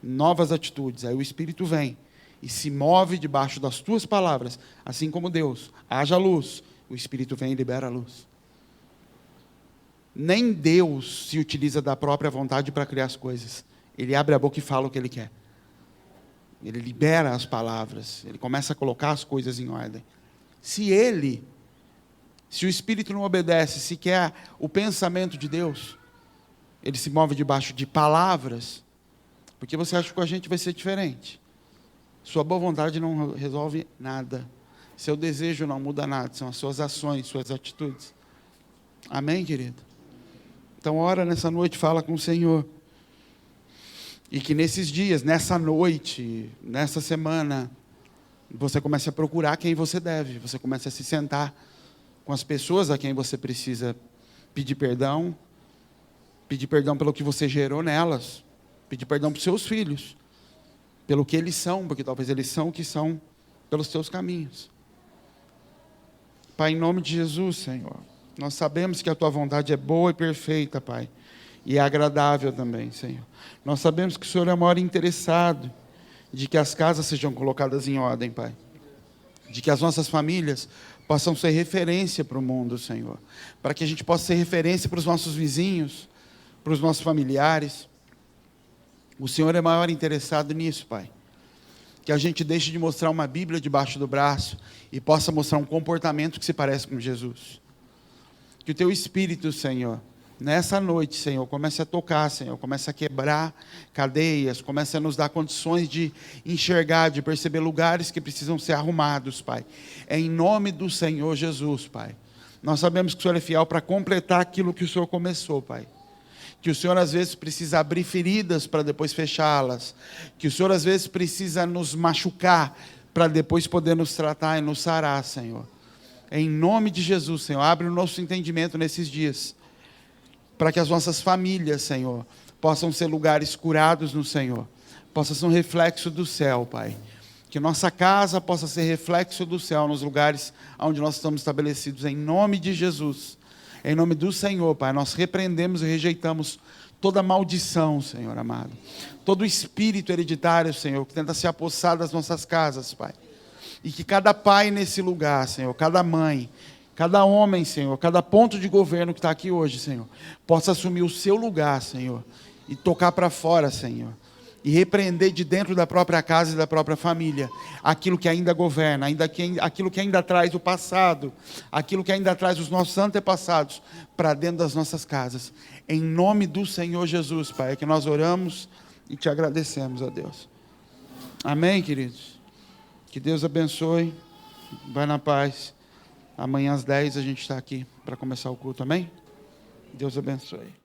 novas atitudes, aí o Espírito vem e se move debaixo das tuas palavras, assim como Deus, haja luz, o Espírito vem e libera a luz. Nem Deus se utiliza da própria vontade para criar as coisas. Ele abre a boca e fala o que Ele quer. Ele libera as palavras, Ele começa a colocar as coisas em ordem. Se o Espírito não obedece sequer o pensamento de Deus, ele se move debaixo de palavras, porque você acha que com a gente vai ser diferente. Sua boa vontade não resolve nada. Seu desejo não muda nada, são as suas ações, suas atitudes. Amém, querido? Então, ora nessa noite, fala com o Senhor. E que nesses dias, nessa noite, nessa semana, você comece a procurar quem você deve. Você comece a se sentar com as pessoas a quem você precisa pedir perdão pelo que você gerou nelas, pedir perdão para os seus filhos, pelo que eles são, porque talvez eles são o que são pelos teus caminhos. Pai, em nome de Jesus, Senhor, nós sabemos que a Tua vontade é boa e perfeita, Pai, e é agradável também, Senhor. Nós sabemos que o Senhor é o maior interessado de que as casas sejam colocadas em ordem, Pai, de que as nossas famílias possam ser referência para o mundo, Senhor, para que a gente possa ser referência para os nossos vizinhos, para os nossos familiares. O Senhor é maior interessado nisso, Pai. Que a gente deixe de mostrar uma Bíblia debaixo do braço e possa mostrar um comportamento que se parece com Jesus. Que o Teu Espírito, Senhor, nessa noite, Senhor, comece a tocar, Senhor, comece a quebrar cadeias, comece a nos dar condições de enxergar, de perceber lugares que precisam ser arrumados, Pai. É em nome do Senhor Jesus, Pai. Nós sabemos que o Senhor é fiel para completar aquilo que o Senhor começou, Pai. Que o Senhor às vezes precisa abrir feridas para depois fechá-las. Que o Senhor às vezes precisa nos machucar para depois poder nos tratar e nos sarar, Senhor. Em nome de Jesus, Senhor, abre o nosso entendimento nesses dias, para que as nossas famílias, Senhor, possam ser lugares curados no Senhor, possa ser um reflexo do céu, Pai. Que nossa casa possa ser reflexo do céu nos lugares onde nós estamos estabelecidos, em nome de Jesus. Em nome do Senhor, Pai, nós repreendemos e rejeitamos toda maldição, Senhor amado. Todo espírito hereditário, Senhor, que tenta se apossar das nossas casas, Pai. E que cada pai nesse lugar, Senhor, cada mãe, cada homem, Senhor, cada ponto de governo que está aqui hoje, Senhor, possa assumir o seu lugar, Senhor, e tocar para fora, Senhor. E repreender de dentro da própria casa e da própria família aquilo que ainda governa, aquilo que ainda traz o passado, aquilo que ainda traz os nossos antepassados para dentro das nossas casas. Em nome do Senhor Jesus, Pai, é que nós oramos e te agradecemos, ó Deus. Amém, queridos? Que Deus abençoe. Vai na paz. Amanhã às 10 a gente está aqui para começar o culto, amém? Deus abençoe.